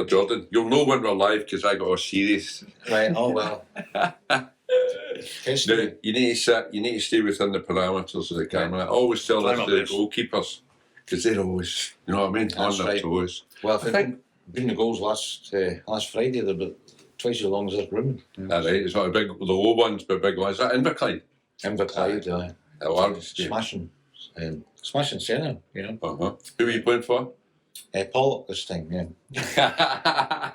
Peter Jordan. You'll know when we're live because I got all serious. Right, oh well. Now, you need to stay within the parameters of the camera. I always tell us the goalkeepers, because they're always, you know what I mean, on their toes. Well, I think been the goals last Friday, they're about twice as long as this room. That's right, it's not the low ones, but big ones. Is that in McLean? In McLean, smashing centre, you know. Who are you playing for? Pollock this time, yeah.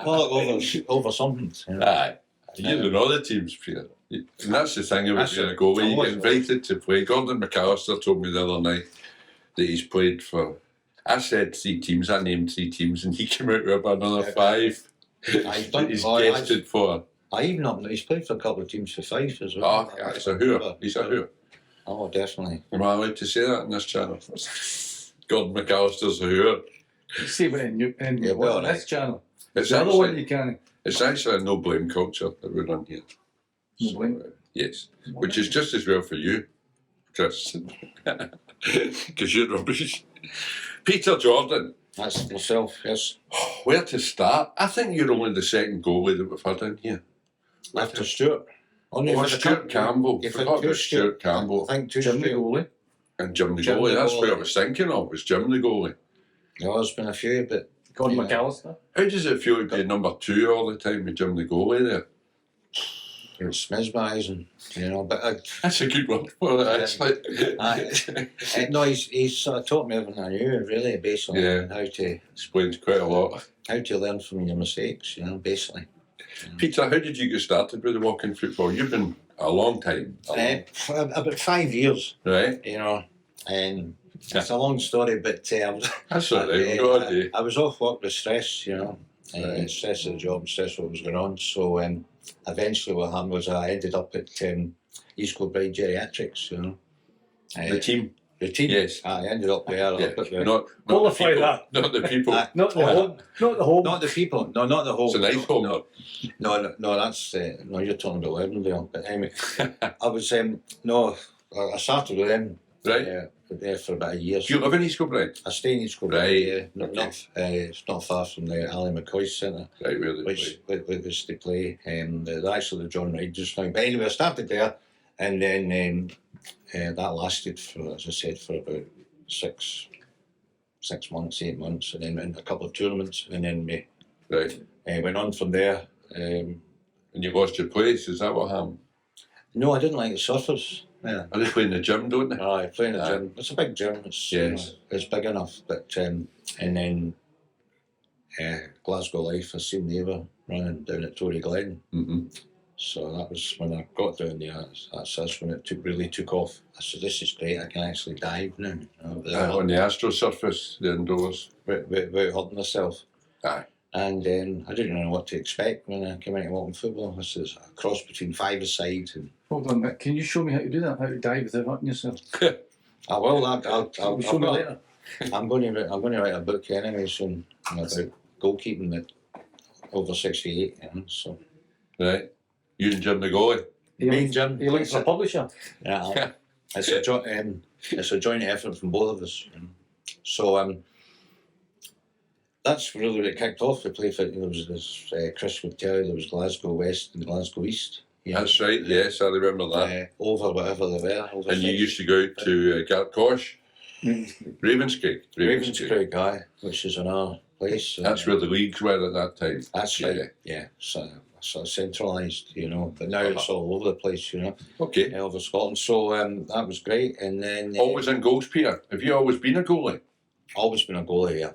Pollock over something. You know. Aye. You know the teams, Peter. And that's the thing about being a goalie. You get invited to play. Gordon McAllister told me the other night that he's played for. I said 3 teams. I named 3 teams, and he came out with another 5. He's guested for. He's played for a couple of teams for 5 as well. Oh, he's a hooer. He's a hooer. Oh, definitely. Am I allowed to say that in this channel? Gordon McAllister's a hooer. See, but in this channel. It's the other one you can. It's actually a no blame culture that we run here. No blame? Yes. Which is just as well for you, Chris. Because you're rubbish. Peter Jordan. That's myself, yes. Where to start? I think you're only the second goalie that we've had in here. After Stuart. Stuart Campbell. I forgot about Stuart Campbell. I think Jim the goalie. And Jim the goalie. That's what I was thinking of, was Jim the goalie. Yeah, there's been a few, but... Gordon McAllister. How does it feel to be number 2 all the time with Jim the goalie there? It's mesmerising, you know, but... That's a good one for it, actually. No, he's sort of taught me everything I knew, really, basically. Yeah. How to... Explains quite a lot. How to learn from your mistakes, you know, basically. Peter, how did you get started with the walking football? You've been a long time. For about 5 years. Right. You know, and it's a long story, but that's all right. I was off work with stress, you know, stress of the job, stress of what was going on. So eventually what happened was I ended up at East Kilbride Geriatrics, you know. The team? The team? Yes. I ended up there. Not qualify that. Not the people. Not the home. Not the home. Not the people. No, not the home. It's a nice home. No, that's... no, you're talking about Learndale. But anyway, I was... I started with them. Right. There for about a year. Do you live in East Kilbride? I stay in East Kilbride. Right. It's not far from the Ali McCoy Centre. Right, where they which they play. They're actually the John Wright just now. But anyway, I started there, and then that lasted for, as I said, for about 6 months, 8 months, and then went a couple of tournaments, and then we went on from there. And you lost your place, is that what happened? No, I didn't like the surfers. Yeah. They play in the gym, don't they? I play in the gym. It's a big gym. It's big enough. But and then Glasgow Life, I seen they were running down at Tory Glen. Mm-hmm. So that was when I got down there. That's when it really took off. I said, "This is great. I can actually dive now." On the Astro surface, the indoors, without hurting myself. Aye. And I didn't know what to expect when I came out of walking football. This is a cross between 5-a-side and... Hold on a minute. Can you show me how to do that? How to dive without hurting yourself? I will. I'll show me later. I'm going to write a book anyway soon about goalkeeping at over 68. You know, so. Right. You and Jim the goalie. Me and Jim. You looking for a publisher? Yeah. It's a joint effort from both of us. You know. So that's really what it kicked off. We played for, there was Chris would tell you, there was Glasgow West and Glasgow East. That's right, yes, I remember that. Over whatever they were. And you used to go out to Gartcosh? Ravenscraig. Aye, which is another place. That's where the leagues were at that time. That's right, yeah. So centralised, you know, but now it's all over the place, you know. Okay. Over Scotland. So that was great. And then... always in goals, Peter? Have you always been a goalie? Always been a goalie, yeah.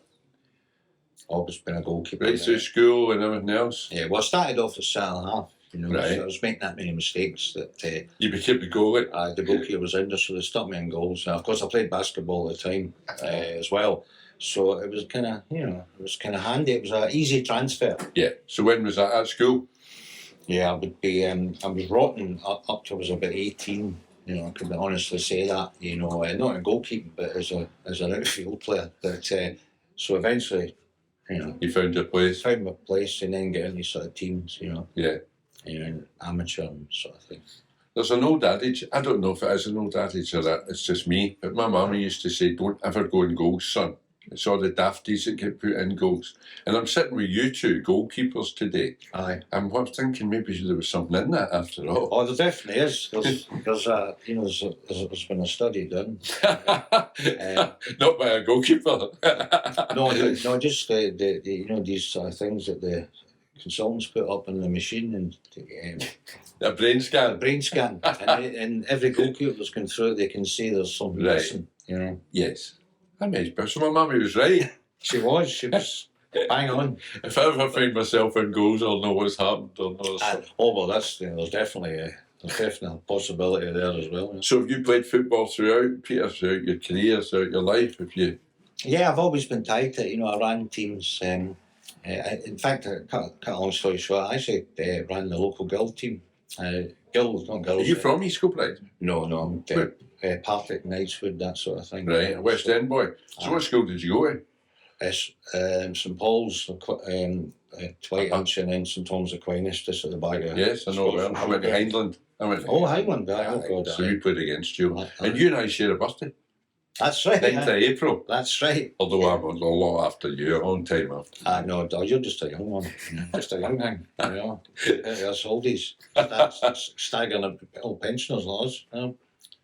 Always been a goalkeeper. Right through school and everything else? Yeah, well, I started off as centre half, you know, right. So I was making that many mistakes that... you became the goalie? The goalkeeper was in there, so they stuck me in goals. Now, of course, I played basketball at the time as well, so it was kind of, you know, it was kind of handy. It was an easy transfer. Yeah, so when was that, at school? Yeah, I would be, I was rotten up till I was about 18, you know, I could honestly say that, you know, not in goalkeeping, but as an outfield player. But so eventually... You know, you found your place. Found my place, and then get into sort of teams, you know. Yeah. You know, amateur sort of thing. There's an old adage. I don't know if it is an old adage or that. It's just me. But my mummy used to say, "Don't ever go in goals, son." It's all the dafties that get put in goals. And I'm sitting with you two goalkeepers today. Aye. I'm thinking maybe there was something in that after all. Oh, there definitely is. There's there's been a study done. Not by a goalkeeper. No, just the these things that the consultants put up in the machine and A brain a scan. brain scan, and every goalkeeper that's going through, they can see there's something Right. missing. Yes. I mean, so my mummy was right. She was bang on. If I ever find myself in goals, I'll know what's happened. I'll know Well, that's there's definitely a possibility there as well. So have you played football throughout, Peter, throughout your career, throughout your life? Have you? Yeah, I've always been tied to it. I ran teams. In fact, cut a long story short, I actually ran the local guild team. Guild, not girls. Are you from East Kilbride? No, I'm Partick, Knightswood, that sort of thing. Right, a West End boy. So what school did you go to? St Paul's, Twiteham, and then St Thomas Aquinas, just at the back of. Yes, I know well. I went to Highland. Highland, oh God. So we played against you. Aye. And you and I share a birthday. That's right. 9th of April. That's right. Although I'm a lot after you, a long time after. No, you're just a young one. Just a young thing. That's oldies. That's staggering old pensioners, laws.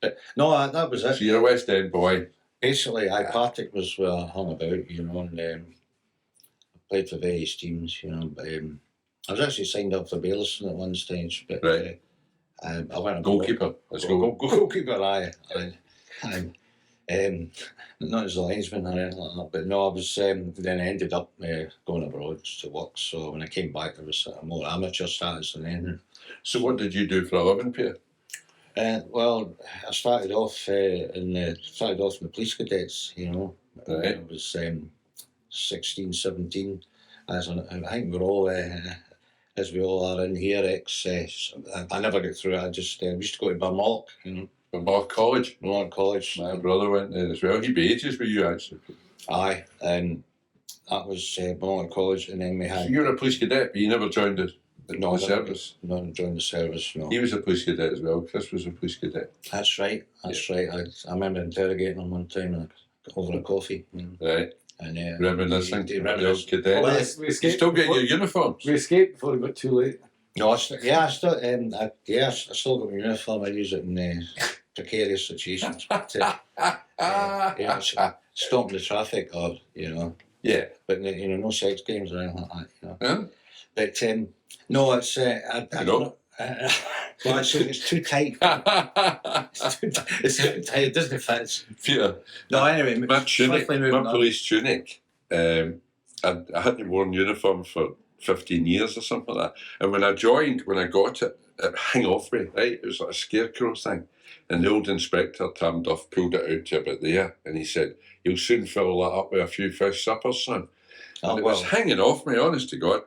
But no, that was it. So you're a West End boy. Basically, Partick was where I hung about, and I played for various teams, but I was actually signed up for Bailison at one stage, but Right. I went a Goalkeeper. Let's go. Goalkeeper, aye. Not as a linesman or anything like that, but no, I was then I ended up going abroad to work, so when I came back there was a more amateur status than anything. So what did you do for a living, Peter? Well, I started off in the police cadets, Right. I was 16, 17. I think we're all, as we all are in here, I never got through it. I just we used to go to Vermont, Vermont College. Vermont College. My brother went there as well. He'd be ages with you, actually. Aye, and that was Vermont College, and then we So had. you were a police cadet, but you never joined the service. No, joined the service, no. He was a police cadet as well. Chris was a police cadet. That's right, right. I remember interrogating him one time over a coffee. Right. And Reminiscing. he The old cadet. Well, We You escaped. still get your uniforms. We escaped before it got too late. No, I still got my uniform. I use it in precarious situations. But, stopping the traffic, or Yeah. but no sex games or anything like that. Huh? But no, it's I No? well, it's too tight. It's too tight. It doesn't fit. Peter, No, anyway, my tunic, swiftly moving my on. police tunic, I hadn't worn uniform for 15 years or something like that. And when I got it hung off me, right? It was like a scarecrow thing. And the old inspector, Tam Duff, pulled it out to about there, and he said, "You'll soon fill that up with a few fish suppers, son." And it was hanging off me, honest to God.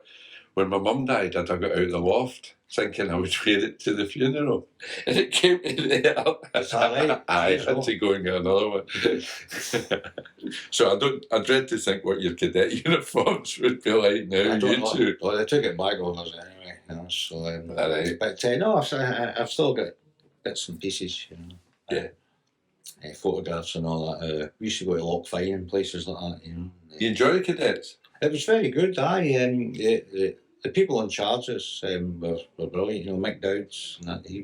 When my mum died, I dug it out of the loft, thinking I would wear it to the funeral. And it came to there. Is that right? I had to go and get another one. So I dread to think what your cadet uniforms would be like now. I don't You two. know. Well, they took it back over anyway, so. Right. But no, I've still got bits and pieces, Yeah. Photographs and all that. We used to go to Loch Fyne and places like that, You enjoy the cadets? It was very good. The people in charge of us were brilliant. Mick Dowds, and that, he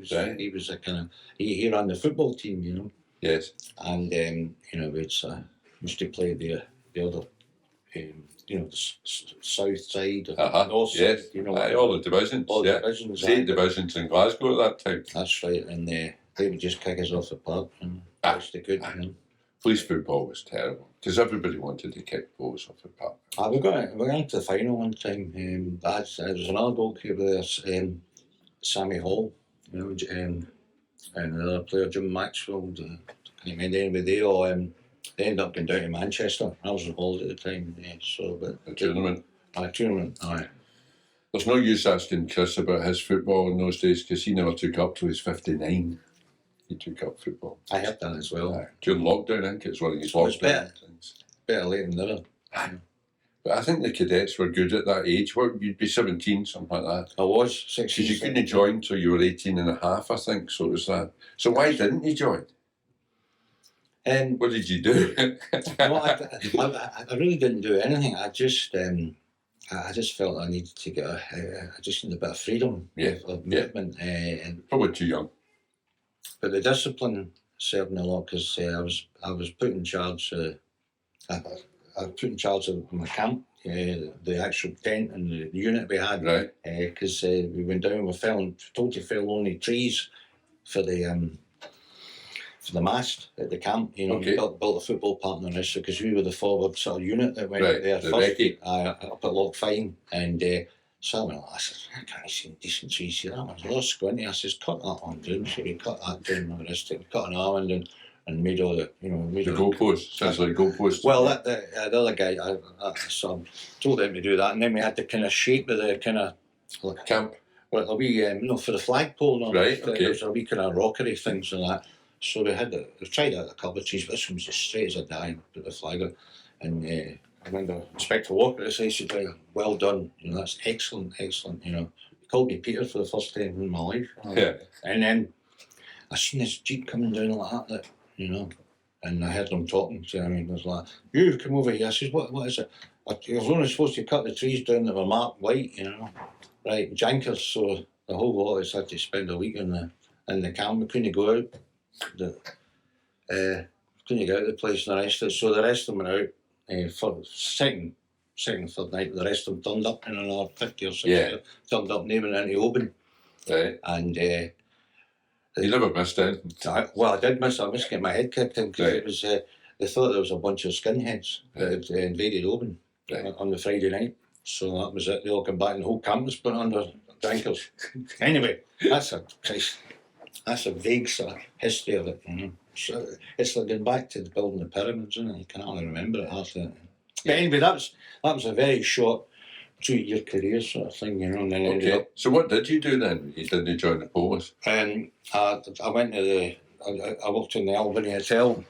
was a kind of he ran the football team, Yes. and we used to play the other, the south side, or north Yes. side, Aye, all the divisions. all the Yeah. divisions. 8 divisions in Glasgow at that time. That's right, and they would just kick us off the park, and best they could. Police football was terrible because everybody wanted to kick balls off the park. We got into the final one time. There was another goalkeeper there, Sammy Hall, and another player, Jim Maxwell. I can't remember anybody. They ended up going down to Manchester. I was involved at the time, The tournament. Tournament, aye. There's no use asking Chris about his football in those days because he never took up till he was 59. He took up football. I heard that as well. During lockdown, I think it's one of his It was lockdown things. Better late than never. But I think the cadets were good at that age. What, you'd be 17, something like that. I was 16. Because you couldn't join till you were 18 and a half, I think. So it was that. So why didn't you join? What did you do? No, I really didn't do anything. I just felt I needed to get I just needed a bit of freedom of movement. And Probably too young. but the discipline served me a lot because I was put in charge. I was put in charge of my camp, the actual tent and the unit we had. Right. Because we went down, told to fell only trees for the mast at the camp. You know, Okay. we built a football park on this because we were the forward sort of unit that went Right, there the first. recce. Up at Loch Fyne, and so I went, I said, I can't see decent trees here. That one's a lot squinty. I says, cut that one down. So we cut that down. The rest of it, cut an almond and made all the, made The all goalpost. Sounds like goalpost. well, the other guy, so I told him to do that, and then we had to kind of shape with the kind of like Camp. well, a wee for the flagpole. No, Right, okay. There was a wee kind of rockery things and that. So we tried out a couple of trees, but this one was as straight as a die. Put the flag on, and I remember Inspector Walker said, "Well done, that's excellent, excellent." He called me Peter for the first time in my life. Yeah. And then I seen this jeep coming down like that, and I heard them talking to him. It was like, "You come over here." I says, "What is it?" I was only supposed to cut the trees down that were marked white, right, jankers. So the whole lot of us had to spend a week in the camp. We couldn't go out. Couldn't get out of the place and the rest of it. So the rest of them went out for second, third night. The rest of them turned up in another 50 or 60. Yeah. Turned up naming into Oban. Right. And You never missed anything. I did miss. I missed getting my head kicked in because it was. They thought there was a bunch of skinheads that had invaded Oban on the Friday night. So that was it. They all come back and the whole camp was put under drinkers. Anyway, that's a vague sort of history of it. So it's like going back to building the pyramids, isn't it? You can hardly remember it after. But anyway, that was a very short 2-year career sort of thing, And then ended Okay. up. So what did you do then? You didn't join the police? I went to I worked in the Albany Hotel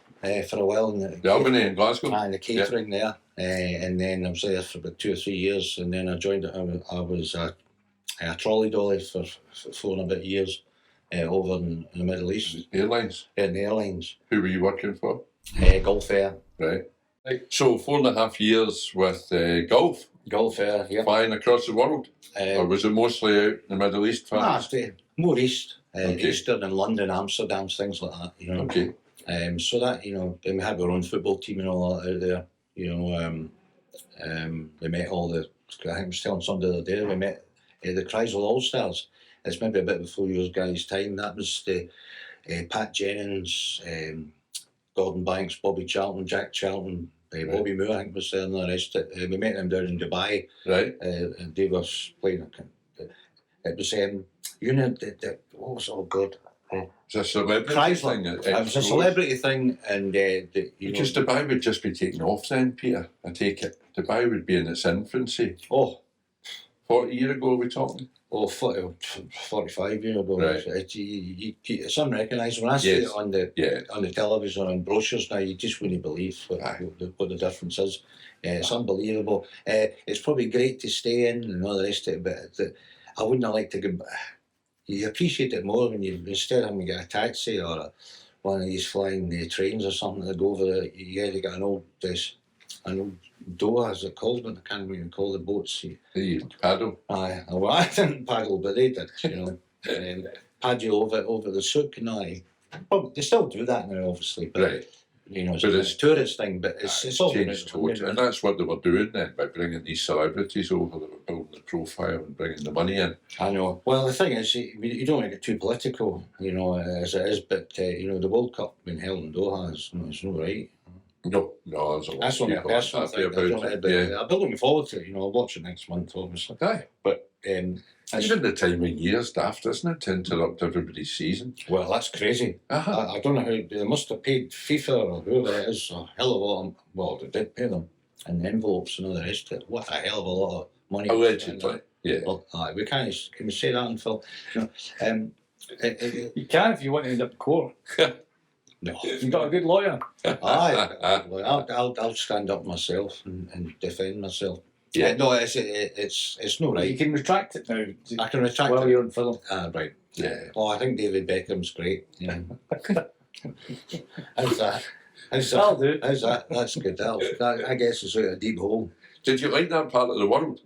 for a while. The Albany in Glasgow? And the catering there. And then I was there for about 2 or 3 years. And then I joined it. I was a trolley dolly for 4 and a bit years over in the Middle East. Airlines? In the airlines. Who were you working for? Gulf Air. Right. So 4.5 years with Gulf? Gulf Air, yeah. Flying across the world? Or was it mostly out in the Middle East? More east. Okay. Eastern and London, Amsterdam, things like that, Okay. So that, then we had our own football team and all that out there. We met all the, I think I was telling somebody the other day, we met the Kreisel All-Stars. It's maybe a bit before your guys' time. That was the Pat Jennings, Gordon Banks, Bobby Charlton, Jack Charlton, Bobby Moore, I think was there and the rest. We met them down in Dubai. Right. And they were playing. It was, what was it? Oh, God. It's a celebrity Chrysler. thing. It was a celebrity thing, and Because Dubai would just be taken off then, Peter. I take it. Dubai would be in its infancy. 40 years ago, are we talking? 45 years ago. Right. It's unrecognised. When I see it on the television and brochures now, you just wouldn't believe what the difference is. It's unbelievable. It's probably great to stay in and all the rest of it, but I wouldn't have liked to go. You appreciate it more when you instead of having to get a taxi or one of these flying trains or something to go over it. You get an old Doha, as it called, but I can't even call the boats. The paddle. Well, I didn't paddle, but they did, and paddle over the souk and all. Well, they still do that now, obviously, but Right. It's But a it's tourist thing. But it's all changed totally. And that's what they were doing then, by bringing these celebrities over. They were building the profile and bringing the money in. I know. Well, the thing is, you don't want to get too political, as it is. But the World Cup being held in Doha is no right. No, there's a lot That's of only a people personal happy thing. about it. I'll be looking forward to it. I'll watch it next month, obviously. Aye. But Even the time of year is daft, isn't it, to interrupt everybody's season? well, that's crazy. I don't know how they must have paid FIFA or whoever it is a hell of a lot. Well, they did pay them in envelopes and all the rest of it. What a hell of a lot of money. Allegedly, yeah. Well, we can't. Can we say that in Phil? You can if you want to end up in court. No. You've got a good lawyer. I'll stand up myself and defend myself. Yeah. No, it's no You right. can retract it now. I can retract While it. you're on film. Right. Yeah. Oh, I think David Beckham's great. How's that? That'll do. How's that? That's good. I guess it's out a deep hole. Did you like that part of the world?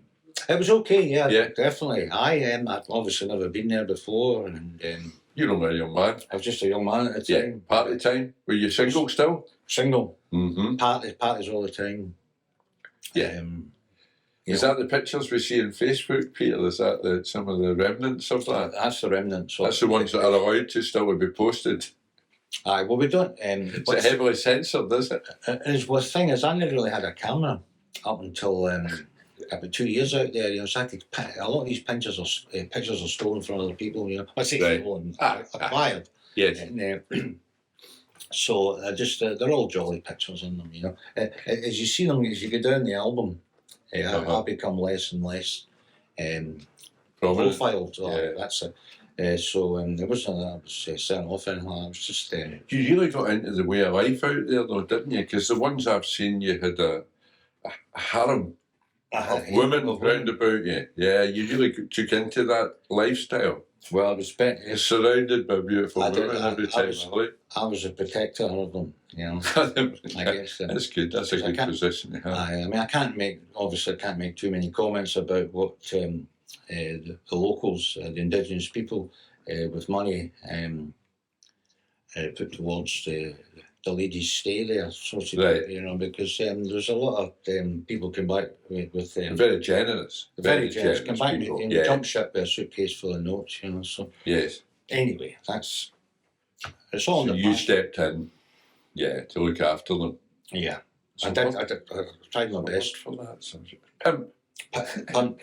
It was okay, yeah, Yeah. definitely. I've obviously never been there before, and You don't know, young man. I was just a young man at the Yeah, time. party time. Were you single still? Single, Mm-hmm. parties all the time. Yeah. You Is know, that the pictures we see on Facebook, Peter? Is that some of the remnants of that? that's the remnants. That's the ones that are allowed to still be posted. Aye, well, we don't. It's heavily censored, is it? The thing is, I never really had a camera up until about 2 years out there. You know, so a lot of these pictures are stolen from other people. You know, I say Right. stolen, Ah, acquired. Yes. And, so they're all jolly pictures in them. You know, as you see them, as you go down the album, I become less and less Prominent. profiled. So Yeah. that's it. So it wasn't that I was setting off anything. I was just. You really got into the way of life out there, though, didn't you? Because the ones I've seen, you had a harem of women round about you. Yeah, you really took into that lifestyle. Well, I was You're surrounded by beautiful I did, women I- every I time was- you look. I was a protector of them. You know, I guess. That's good. That's a I good can't- position to have. I mean, I can't make too many comments about what the locals, the indigenous people, with money put towards the ladies' stay there, so to Right. you know, because there's a lot of people come back with Very generous. very generous, come back people. and Yeah. jump ship with a suitcase full of notes, you know. So Yes. anyway, it's all in So the you past. stepped in, to look after them. Yeah, So I tried my best. for that.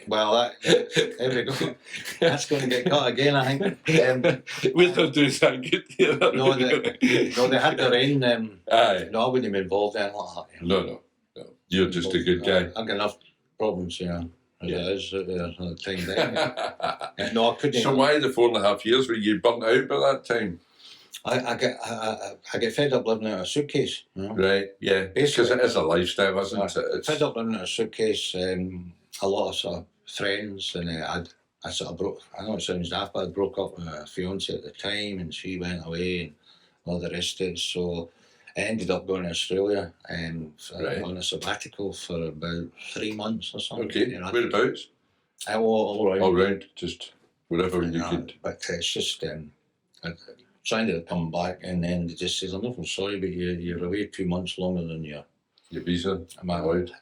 Well, there we go. That's going to get cut again, I think. We'll not do that good here. No, they had their own. Aye. No, I wouldn't be involved in anything like that. No. You're just a good guy. I've got enough problems, as Yeah. it is at the time then. No, I couldn't. So why the 4.5 years were you burnt out by that time? I get fed up living out of a suitcase. You know? Right, yeah. Because Basically, it is a lifestyle, isn't it? It's, Fed up living out of a suitcase. A lot of sort of friends, and I sort of broke. I know it sounds daft, but I broke up with my fiance at the time, and she went away, and all the rest of it. So I ended up going to Australia Right. on a sabbatical for about 3 months or something. okay, You know, whereabouts? all right. All round, just wherever you could. But it's just I trying to come back, and then they just says, "I'm awful sorry, but you're away 2 months longer than you." Your visa Am I allowed.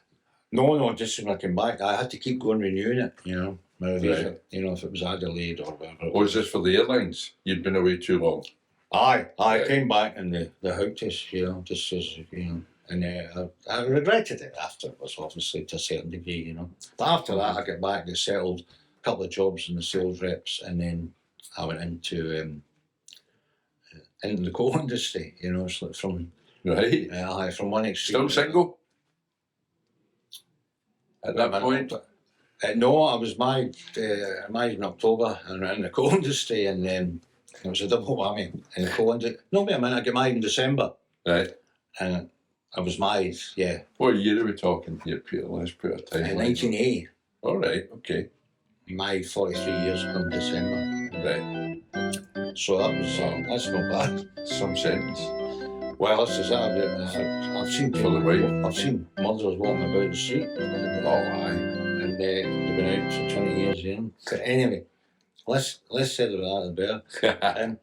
No, just when I came back, I had to keep going renewing it, you know, my visa, Right. you know, if it was Adelaide or whatever. Or was this for the airlines? You'd been away too long. I Right. came back and the hooked us, you know, just as, you know, and I regretted it afterwards, obviously, to a certain degree, you know. But after that, I got back, got settled, a couple of jobs in the sales reps, and then I went into the coal industry, you know, so from Right. from one extreme. Still single? At that point? No, I was married in October and in the coal industry, and then it was a double whammy in the coal industry. No, wait a minute, I got married in December, Right. and I was married, What year are we talking here, Peter? Let's put a in timeline. 1980. All right, okay. Married 43 years come December. Right. So that's not bad. Some sense. Well, this is it. I've seen For the wife. I've seen mothers walking about the street, Oh, aye. and they've been out for 20 years, you know. But anyway, let's say that better.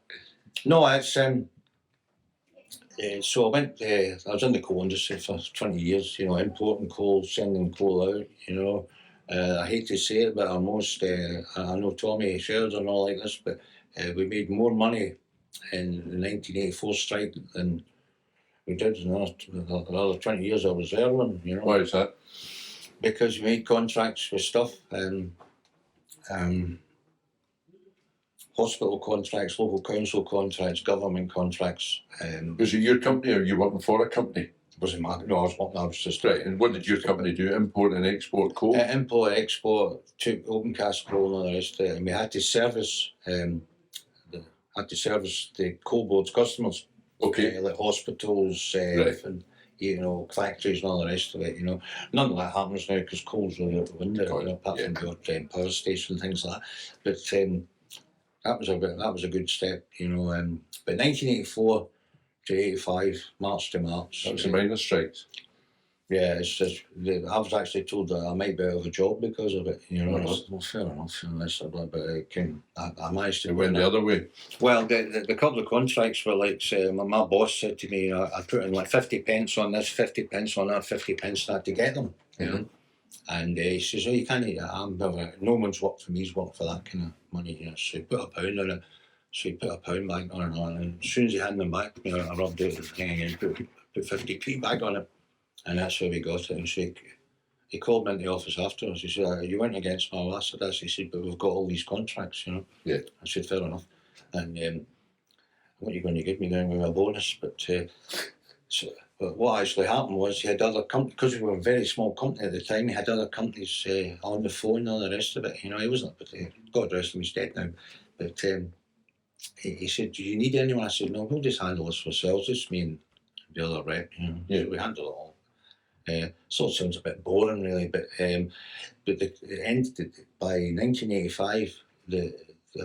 No, it's so I went. I was in the coal industry for 20 years. You know, importing coal, sending coal out. You know, I hate to say it, but almost. I know Tommy shares and all like this, but we made more money in the 1984 strike than we did in another 20 years I was there. You know, Why is that? because we made contracts with stuff. Hospital contracts, local council contracts, government contracts. Was it your company or were you working for a company? Wasn't my, no, I was just Right, and what did your company do? Import and export coal? import, export, took open cast coal and all the rest of it, and we had to service the coal board's customers, Okay. like hospitals, Right. and you know, factories and all the rest of it. You know, none of that happens now because coal's really out the window, Oh, you know, apart yeah. from your power station and things like that. But that was a good step, you know. But 1984, to 85, March to March. That was the minor strikes. Yeah, it's just, I was actually told that I might be out of a job because of it. You know, Uh-huh. I said, well, fair enough. And I managed to It win went it. the other way. Well, the couple of contracts were like, my boss said to me, you know, I put in like 50 pence on this, 50 pence on that, 50 pence that to get them. You know? And he says, oh, you can't eat that. No one's worked for me, he's worked for that kind of money. You know? So he put a pound on it. So he put a pound back on it. And as soon as he handed them back, you know, I rubbed out the thing and put 50p back on it. And that's how we got it. And so he called me into the office afterwards. He said, you went against my last of this. He said, but we've got all these contracts, you know. Yeah. I said, fair enough. And what are you going to give me then with a bonus? But what actually happened was he had other companies, because we were a very small company at the time, he had other companies on the phone and all the rest of it. You know, he wasn't, but God rest him, he's dead now. But he said, do you need anyone? I said, no, we'll just handle this ourselves, just me and the other rep, you know. Yeah. So we handle it all. Sort of sounds a bit boring, really, but it ended by 1985. The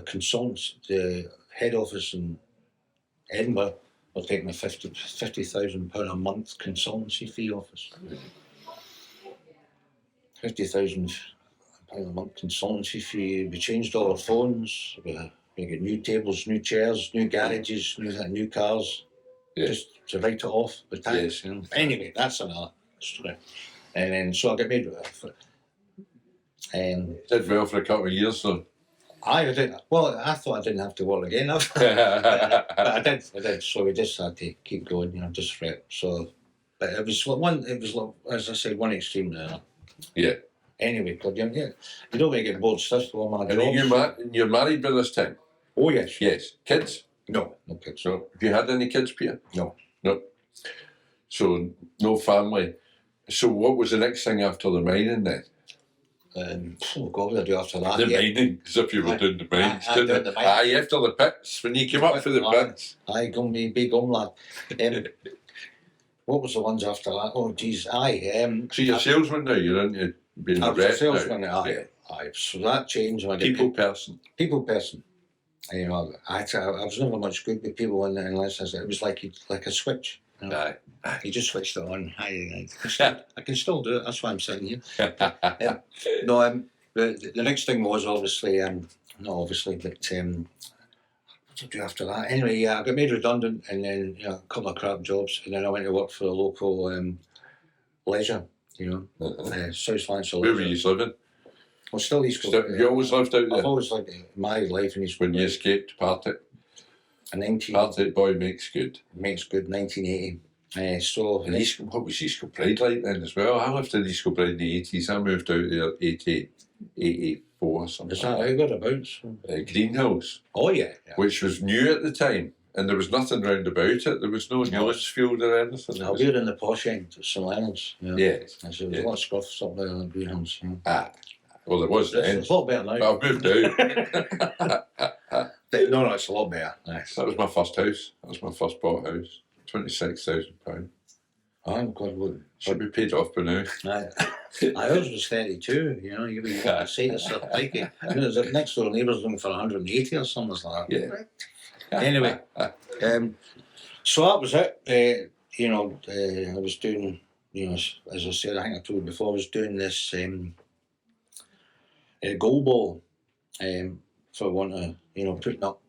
consultants, the head office in Edinburgh, were taking a £50,000 a month consultancy fee off us. £50,000 a month consultancy fee. We changed all our phones. We got new tables, new chairs, new garages, new cars. Yeah. Just to write it off with tax. Yes. You know? Anyway, that's another story. And then so I got made. Did well for a couple of years, though. I did. Well, I thought I didn't have to work again, but I did. So we just had to keep going, you know, just for it. So, but it was one. It was, as I said, one extreme there. Yeah. Anyway, but you don't want to get bored stuff with all my And jobs. you're married by this time? Oh yes. Yes. Kids? No kids. No. Have you had any kids, Peter? No. No. So no family. So what was the next thing after the mining then? Oh God, what did I do after that? The mining, as if you were doing the mines, I didn't did it? the mines. Aye, after the pits, when you came up for the pits. Aye, go me big lad. What was the ones after that? Oh geez, aye. So you're a salesman now, you're into being I a was a rep salesman, now. aye. So that changed when I People person. people person. You know, I was never much good with people unless it was like a switch. You know? Aye. You just switched it on. I can still do it. That's why I'm sitting here. No, the next thing was obviously, not obviously, but what did I do after that? Anyway, yeah, I got made redundant, and then a couple of crap jobs, and then I went to work for a local leisure. You know, South Lancer. Where were you living? Well, still East Coast. You always lived out there? I've always lived my life in East Coast. When you escaped Partick? A Partick boy makes good. Makes good, 1980. And what was East Kilbride like then as well? I lived in East Kilbride in the 80s. I moved out there 84 or something. Is that how good abouts? Greenhouse. Oh yeah. Which was new at the time. And there was nothing round about it. There was no newest field or anything. Now, we're in the posh end of St Leonard's. Yes. And so there's a lot of scruffs up there in the greenhouse. You know. Well, there was then. It's a lot better now. But I've moved out. No, it's a lot better. Nice. That was my first house. That was my first bought house. £26,000. Oh, God, look. Should be paid off by now. I was 32, you know, you can say it's a pikey. You know, the next door neighbour's looking for 180 or something like that. Yeah. Anyway, so that was it. You know, I was doing, you know, as I said, I think I told you before, I was doing this goal ball for one of, you know, putting up,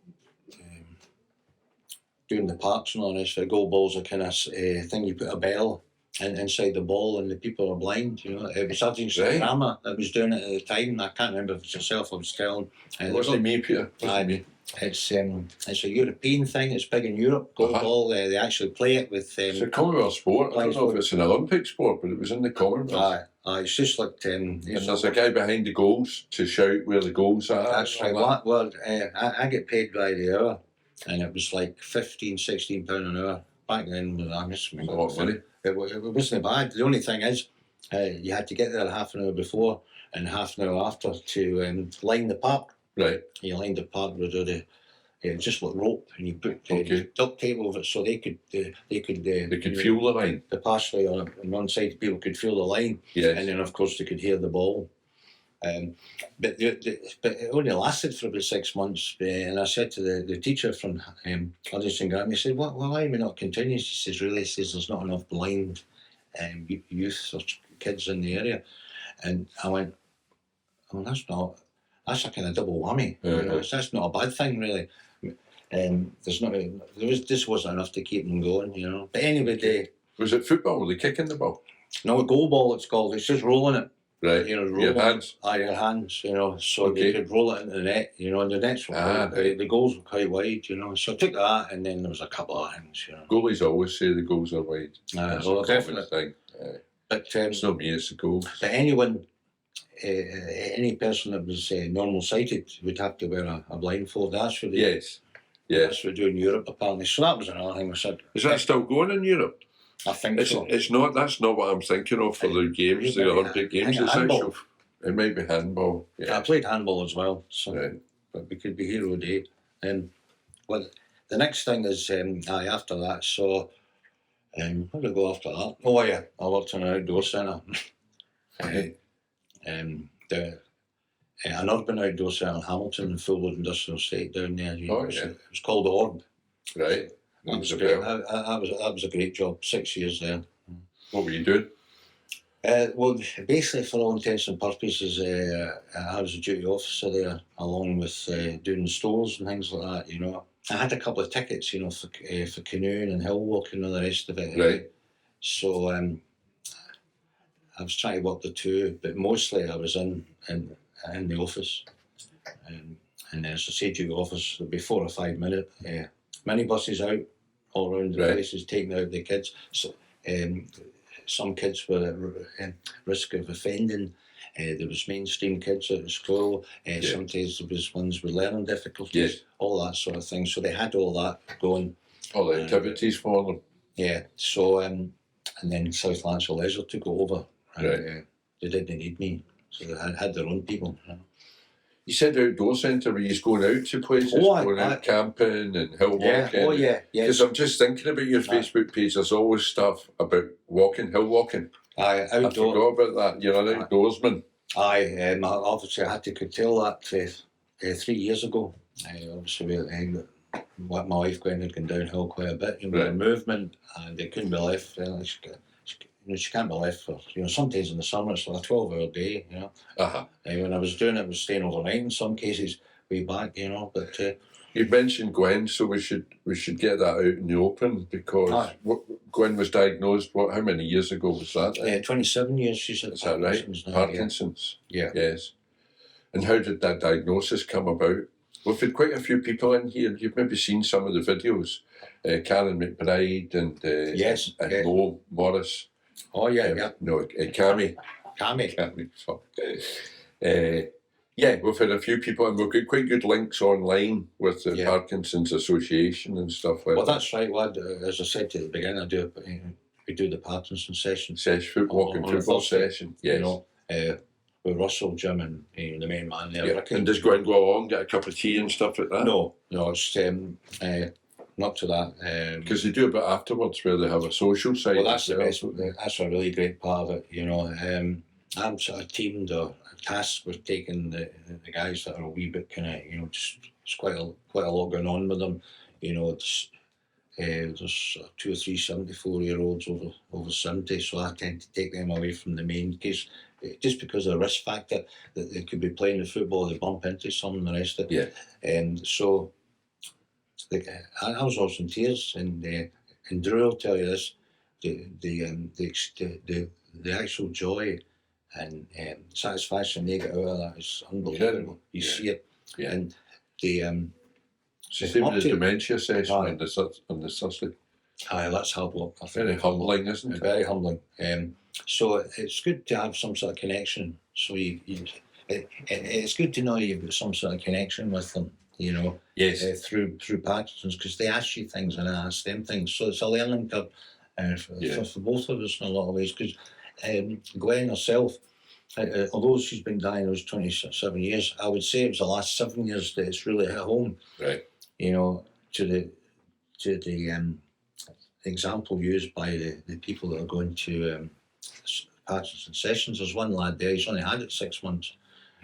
doing the parks and all this. The goal ball's a kind of thing you put a bell inside the ball and the people are blind, you know. It was Sergeant Kramer that was doing it at the time. I can't remember if it was yourself I was telling. It wasn't me, Peter. Me. It's a European thing. It's big in Europe. Goal ball. They actually play it with. It's a Commonwealth sport. I don't know if it's an Olympic sport, but it was in the Commonwealth. It's just like. And there's a guy behind the goals to shout where the goals are. That's right. Well, I get paid by the hour, and it was like £15-16 an hour back then. I missed a lot of money. It wasn't bad. The only thing is, you had to get there half an hour before and half an hour after to line the park. Right. You lined the park with just like rope, and you put duct tape over it so they could feel the line. The passway on one side, people could feel the line, yes. And then of course they could hear the ball. But it only lasted for about 6 months. And I said to the teacher from Huddersfield Grammar, he said, why are we not continuing? He says, really, he says, there's not enough blind youth or kids in the area. And I went, well, that's a kind of double whammy. You know, that's not a bad thing, really. This wasn't enough to keep them going, you know. But anyway, was it football? Were they kicking the ball? no, a goal ball it's called. It's just rolling it. Right. You know, rolling Your hands. Your hands, you know, so they could roll it into the net, you know, and the nets were the goals were quite wide, you know. So I took that, and then there was a couple of things, you know. Goalies always say the goals are wide. Well, definitely. Thing. But it's not me, it's the goals. But anyone, any person that was normal sighted would have to wear a blindfold. That's what Yes. That's what they do in Europe, apparently. So that was another thing I said. Is that still going in Europe? I think so. It's not. That's not what I'm thinking of for the games, the Olympic Games. It's actual. It might be handball. Yeah. I played handball as well, so right. But we could be here all day. Well, the next thing is after that. So, where did I go after that? Oh yeah, I worked in an outdoor centre. An urban outdoor centre in Hamilton, in Fullwood Industrial Estate down there. It was called the Orb. Right. That was great. That was a great job. 6 years there. What were you doing? Well, basically, for all intents and purposes, I was a duty officer there, along with doing stores and things like that. You know, I had a couple of tickets, you know, for canoeing and hill walking and all the rest of it. Right. So I was trying to work the two, but mostly I was in the office. And as I say, duty office, there'd be 4 or 5 minibuses out all around the places, taking out the kids. So, some kids were at risk of offending. There was mainstream kids at the school. Sometimes there was ones with learning difficulties, all that sort of thing. So they had all that going. All the activities for them. Yeah. So and then South Lanarkshire Leisure took over. And, they didn't need me, so they had their own people. You know. You said outdoor centre, were you going out to places, going out camping and hill walking? Oh yeah, Because I'm just thinking about your Facebook page, there's always stuff about walking, hill walking. Aye, outdoor. I forgot about that, you're an outdoorsman. Aye, obviously I had to curtail that 3 years ago. Obviously, my wife Gwen had gone downhill quite a bit, you know, the movement, and they couldn't be left. She can't be left for, you know, some days in the summer it's like a 12-hour day, you know. When I was doing it, I was staying overnight in some cases, way back, you know. But you mentioned Gwen, so we should get that out in the open, because Gwen was diagnosed, how many years ago was that? 27 years, she said. Is that right? Now, Parkinson's? Yeah. Yes. And how did that diagnosis come about? We've had quite a few people in here. You've maybe seen some of the videos. Karen McBride and Mo Morris. Oh yeah. No, Cammy. We've had a few people, and we've got quite good links online with the Parkinson's Association and stuff like that. Well, that's right, lad. As I said at the beginning, we do the Parkinson's session. Football session. Yes. You know, with Russell, Jim, and the main man there. Yeah. And does Gwen go along, get a cup of tea and stuff like that? No, it's not to that. Because they do a bit afterwards where they have a social side. Well, that's the best. That's a really great part of it. You know, I'm sort of teamed or tasked with taking the guys that are a wee bit kind of, you know, just it's quite a lot going on with them. You know, there's 2 or 3 74-year-olds over 70, so I tend to take them away from the main case, just because of the risk factor that they could be playing the football, they bump into some and the rest of it. Yeah. And so I was also in tears, and Drew will tell you this: the actual joy and satisfaction they get out of that is unbelievable. You see it, and the dementia session on the Thursday. Aye, that's hard work. Very humbling, isn't it? Very humbling. So it's good to have some sort of connection. So it's good to know you've got some sort of connection with them. You know, through Parkinson's, because they ask you things and I ask them things. So it's a learning curve for both of us in a lot of ways. Because Gwen herself, although she's been diagnosed 27 years, I would say it was the last 7 years that it's really hit home. Right. You know, to the example used by the people that are going to Parkinson's sessions. There's one lad there, he's only had it 6 months.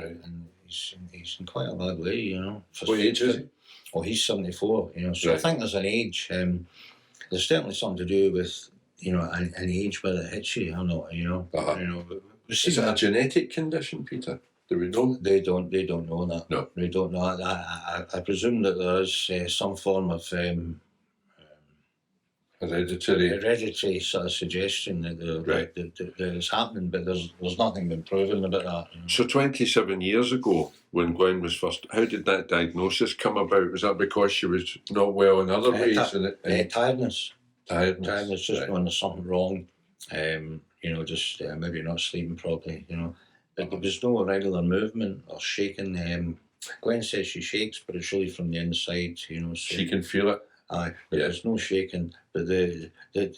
Right. And he's in quite a bad way, you know. What age is he? Oh, he's 74, you know. So Right. I think there's an age. There's certainly something to do with, you know, an age where it hits you. I know, you know. Uh-huh. You know, we see Is it a that. genetic condition, Peter? Do we know? They don't know that. No. They don't know. I presume that there is some form of hereditary sort of suggestion Right. that is happening, but there's nothing been proven about that. You know? So 27 years ago, when Gwen was first, how did that diagnosis come about? Was that because she was not well in other ways? Tiredness. Tiredness. Just Right. knowing there's something wrong. You know, just maybe not sleeping properly. You know, but there was no regular movement or shaking. Gwen says she shakes, but it's really from the inside. You know, so, She can feel it. aye, but there's no shaking. But the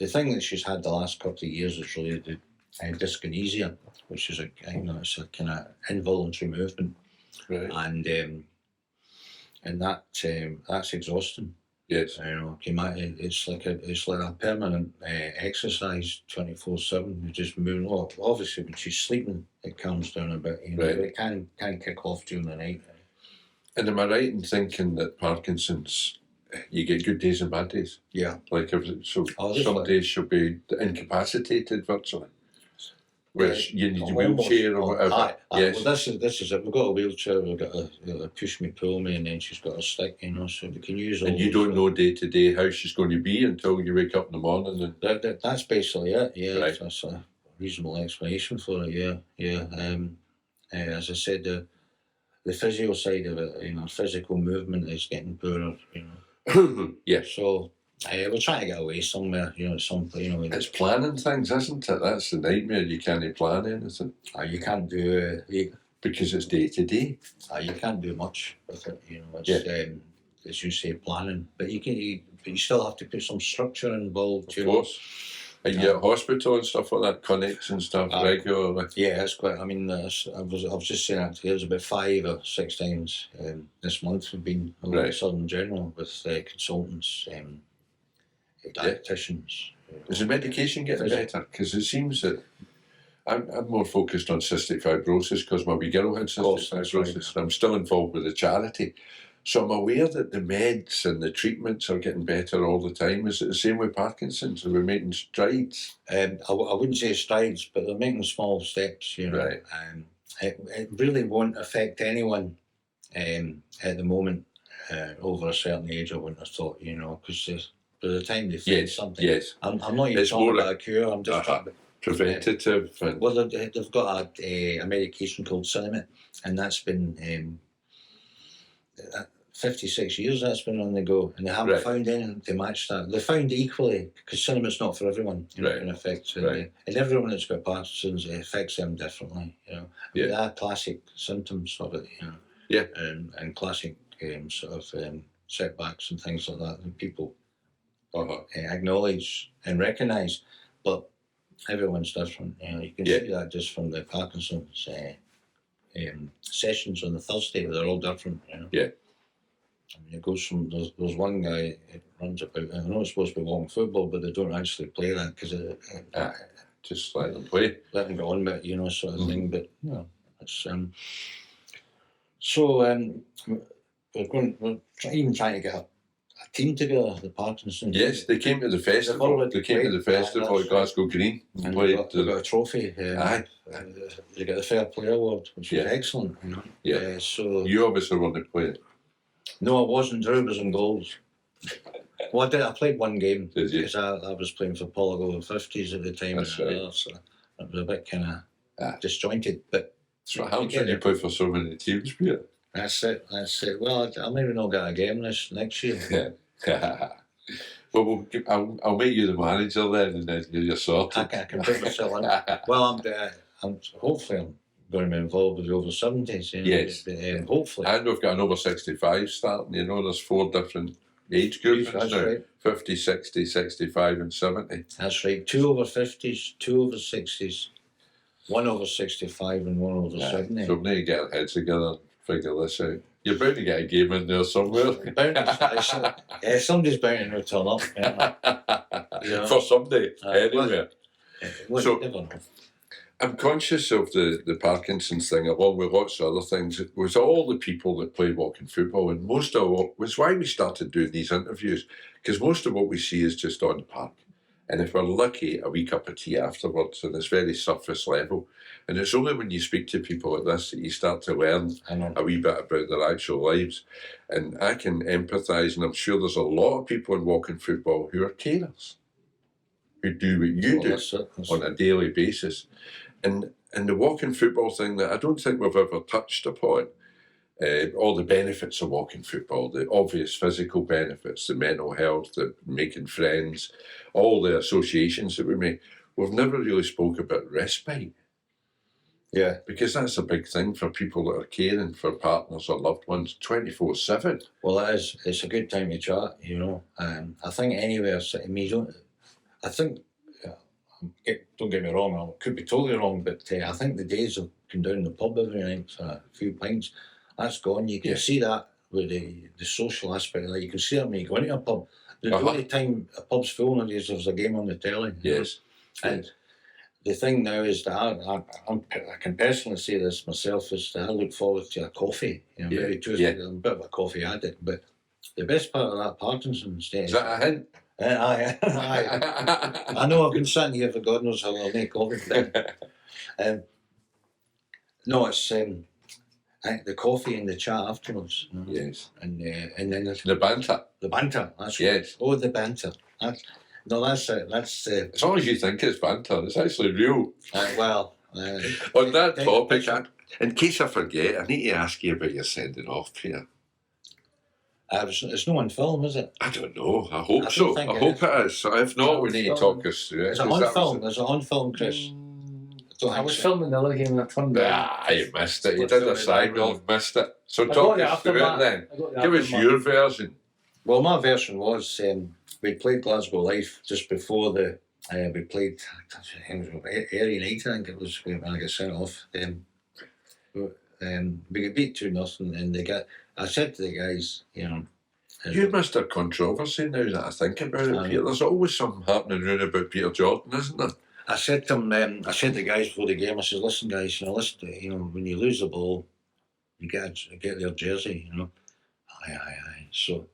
thing that she's had the last couple of years is really the dyskinesia, which is it's a kind of involuntary movement, Right. and that's exhausting. Yes. You know, it's like a permanent exercise 24/7. You just move. Well, obviously when she's sleeping, it calms down a bit. You know, Right. but it can kick off during the night. And am I right in thinking that Parkinson's, you get good days and bad days? Yeah. Like some like- days she'll be incapacitated virtually, whereas you need a Almost. wheelchair or whatever. Yes. Well, this is it. We've got a wheelchair. We've got a push me, pull me, and then she's got a stick. You know, so we can use all. And you those, don't know day to day how she's going to be until you wake up in the morning. And That's basically it. Yeah, Right. that's a reasonable explanation for it. Yeah. As I said, the physio side of it, you know, physical movement is getting poorer. You know, yes. so we're trying to get away somewhere. You know, It's planning things, isn't it? That's the nightmare. You can't plan anything you can't do because it's day to day. you can't do much with it. You know, it's Yeah. as you say, planning, but you still have to put some structure involved. Of You know. course. And you at hospital and stuff like that, clinics and stuff regularly. Yeah, it's quite. I mean, I was just saying that there's about 5 or 6 times this month we've been over Right. Southern General with consultants, dietitians. Is the medication getting Is it? better? Because it seems that I'm more focused on cystic fibrosis because my wee girl had cystic course, that's right. fibrosis and I'm still involved with the charity. So I'm aware that the meds and the treatments are getting better all the time. Is it the same with Parkinson's? Are we making strides? I wouldn't say strides, but they're making small steps. You know, Right. It really won't affect anyone at the moment over a certain age. I wouldn't have thought. You know, because by the time they find Yes, something, yes. I'm not even It's talking more about a cure. I'm just talking about. Preventative. And Well, they've got a medication called Cinnamon, and that's been 56 years that's been on the go, and they haven't Right. found anything to match that. They found equally, because cinnamon's not for everyone, you know, Right. in effect. Right. And everyone that's got Parkinson's, it affects them differently, you know. Yeah. There are classic symptoms of it, you know. Yeah. And classic sort of setbacks and things like that people acknowledge and recognise, but everyone's different. You know, you can Yeah. see that just from the Parkinson's sessions on the Thursday. They're all different. You know. Yeah. I mean, it goes from there's one guy that runs about. I know it's supposed to be long football, but they don't actually play that because just let them play. let them go on with it, you know, sort of Mhm. thing. But you know, it's so we're even trying to get a team together. The Parkinson's. Yes, they came to the festival. already They came to the played. festival That's at Glasgow Green and And played. they got a trophy. Aye. They got the Fair Play Award, which was Yeah. excellent. You know. Yeah. So You obviously want to play it, no, I wasn't. Drew was in goals. Well, I played one game did you? because I was playing for Polygo 50s at the time. That's and right. so it was a bit kind Ah. of disjointed, but That's what happens when you play for so many teams, Peter. that's it. Well, I'll maybe not get a game next year. Yeah. Well, I'll make you the manager then, and then you're sorted. I can put myself in. Well, I'm hopefully I'm going to be involved with the over 70s. You know, Yes. but, hopefully. And we've got an over 65 starting. You know, there's 4 different age groups That's now: right. 50, 60, 65, and 70. That's right. 2 over 50s, 2 over 60s, 1 over 65, and 1 over 70. So we need to get our heads together and figure this out. You're bound to get a game in there somewhere. Somebody's bound to turn up. Yeah. For someday, Aye. anywhere. Well, So- never know. I'm conscious of the Parkinson's thing, along with lots of other things. It was all the people that play walking football, and most of what was why we started doing these interviews, because most of what we see is just on the park. And if we're lucky, a wee cup of tea afterwards, and it's very surface level. And it's only when you speak to people like this that you start to learn a wee bit about their actual lives. And I can empathise, and I'm sure there's a lot of people in walking football who are carers, who do what you do on a daily basis. And the walking football thing that I don't think we've ever touched upon, all the benefits of walking football, the obvious physical benefits, the mental health, the making friends, all the associations that we make, we've never really spoke about respite. Yeah. Because that's a big thing for people that are caring for partners or loved ones 24/7. Well, it is. It's a good time to chat, you know. I think anywhere, I mean, I think, don't get me wrong, I could be totally wrong, but I think the days of going down the pub every night for a few pints, that's gone. You can see that with the social aspect of that. You can see it when you go into a pub. The only time a pub's full nowadays, there's a game on the telly. Yes. And the thing now is that I can personally say this myself, is that I look forward to a coffee. You know, maybe Tuesday, I'm a bit of a coffee addict, but the best part of that Parkinson's day. Is that a hint? Aye. I know I've been sitting here for God knows how long, I'll make coffee. No, it's the coffee and the chat afterwards. You know? Yes. And then The banter. the banter. That's Yes. right. Oh, the banter. That's it. That's As long as you think it's banter, it's actually real. On that topic, in case I forget, I need to ask you about your sending off, Peter. It's no on film, is it? I don't know. I hope I so. think I it hope it is. So if not, we need to talk us through it. Is it on film? Is it on film, Chris? I was filming the other game and I turned down. You missed it. You did a signal, missed it. So I talk got it us after through that. it then. I got the Give us aftermath. your version. Well, my version was we played Glasgow Life just before we played Ayr United, I think it was, when I got sent off. We got beat 2-0, and I said to the guys, you know. You're Mr. Controversy now that I think about it, Peter. There's always something happening around about Peter Jordan, isn't there? I said to them, I said to the guys before the game, I said, listen guys, when you lose the ball, you get their jersey, you know. Aye. So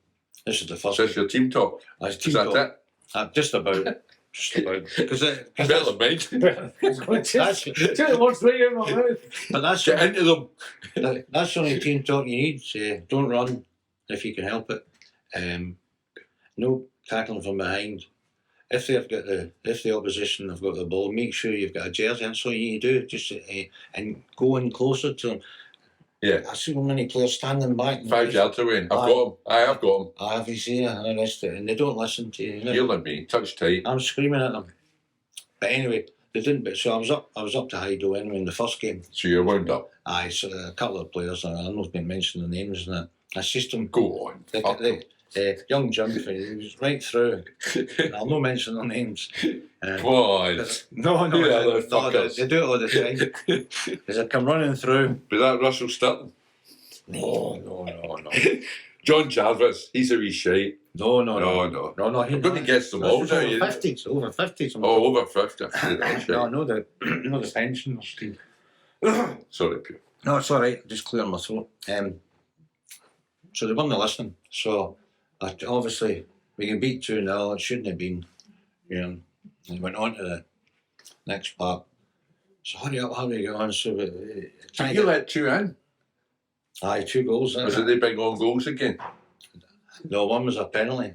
this is the first. So it's your team talk. Is that it? Just about. Because better than mine. that's, Two words right in my mouth. but that's Get into them. that's the only team talk you need. Don't run if you can help it. No tackling from behind. If the opposition have got the ball, make sure you've got a jersey. That's all you need to do. Just and go in closer to them. Yeah. I see many players standing back. 5 yards away. I've got him. I have got him. I have, you see, and they don't listen to you. You know? You're like me. Touch tight. I'm screaming at them. But anyway, they didn't. But so I was up to Hydo anyway in the first game. So you're wound up. Aye, so a couple of players. I'm not going to mention the names and that. I assist them. Go on. Young Jim, he was right through. I'll not mention their names. Come on. No, they do it all the time. As I come running through. Was that Russell Sturton? No. John Jarvis. He's a wee shite. No. I'm going to guess them all now. Over 50s. Over 50s. Oh, over 50. No, I know the pension scheme. Sorry, Peter. No, it's all right. Just clearing my throat. So they weren't listening. So obviously we get beat 2-0. It shouldn't have been. You know, and went on to the next part. So hurry up, how do you get on? So You let 2 in. Aye, 2 goals. Was it the big on goals again? No, one was a penalty.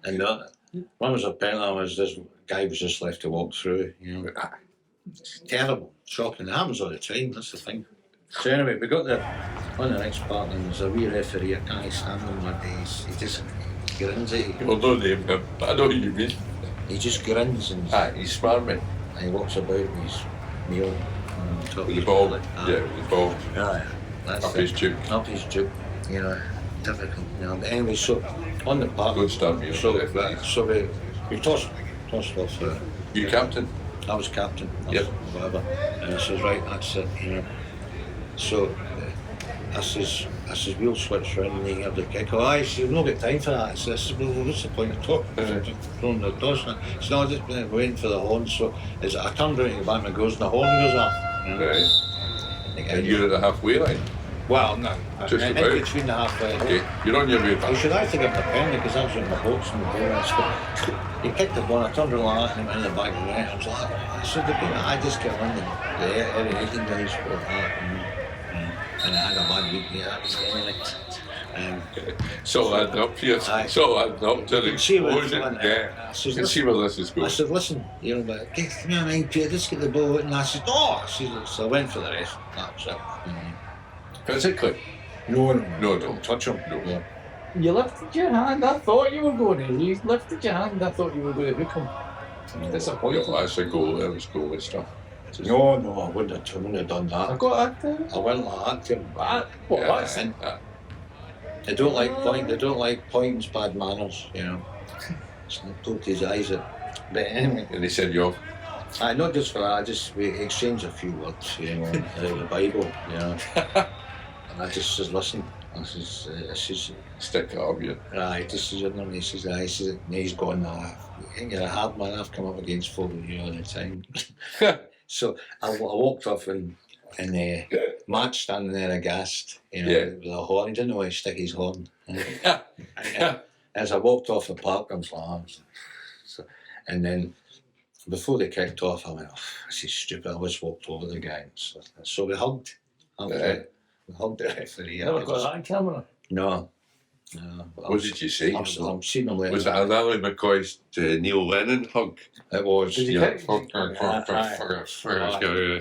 And one was a penalty. This guy was just left to walk through. You know, terrible, shocking. It happens all the time. That's the thing. So anyway, we got on the next part, and there's a wee referee. I can't stand him one day. He just grins at you. Well, don't name him, but I know what you mean. He just grins and He's smarmy. he walks about with his meal on top With of the ball. belly. Yeah, with the ball. That's Up it. his tube. Up his tube. You know, difficult. You know, but anyway, so on the park. Good start, Peter. So we tossed off. You captain? I was captain. Yep. Whatever. And I says, right, that's it. You know. So I says, we'll switch round and you can have the kick. Oh, I said, we've not got time for that. I says, well, what's the point of talking? Throwing the toss. So I just been waiting for the horn. So as I turned around to the back and goes, and the horn goes off. Right. And you're at the halfway line? Well, no. Just in about? between the halfway. Okay, you're on your way back. You should actually give him a penalty because that was in my box in the goal. He kicked the ball, I turned around like that and went in the back of the net. I was like, I should have been. I just kept on the Eddie Aiken guys for that. And I had a bad week there. Anyway. So adding up here. So adding up to the explosion. Yeah. You can see where this is going. I said, listen, you know, but give me a mind, Pierre, just get the ball out. And I said, oh! So I went for the rest. That was it. Physically? No, don't touch him. No. You lifted your hand, I thought you were going in. You lifted your hand, I thought you were going to hook him. Disappointing. No, that's a goal. That was goalie stuff. No, I wouldn't have done that. I got that. I went like that to him. That's it. They don't like point. They don't like points, bad manners. You know. It's not poked his eyes at. But anyway. And he said you off. Not just for that. We exchanged a few words. You know, out of the Bible. You know. And I just says, listen. I says, stick it up you. Right. This is your name. He says, I says, he's gone. I think you're a hard man. I've come up against folk with you all the time. So I walked off and Mark's standing there aghast, you know, with a horn. He didn't know how to stick his horn. As I walked off the park, I was like, oh. And then before they kicked off, I went, oh, this is stupid. I just walked over the guy. So we hugged. We hugged the referee. You never got that on camera? No. What did you say? I'm seeing him later. Was it Ally McCoy's Neil Lennon hug? It was. Did you kick?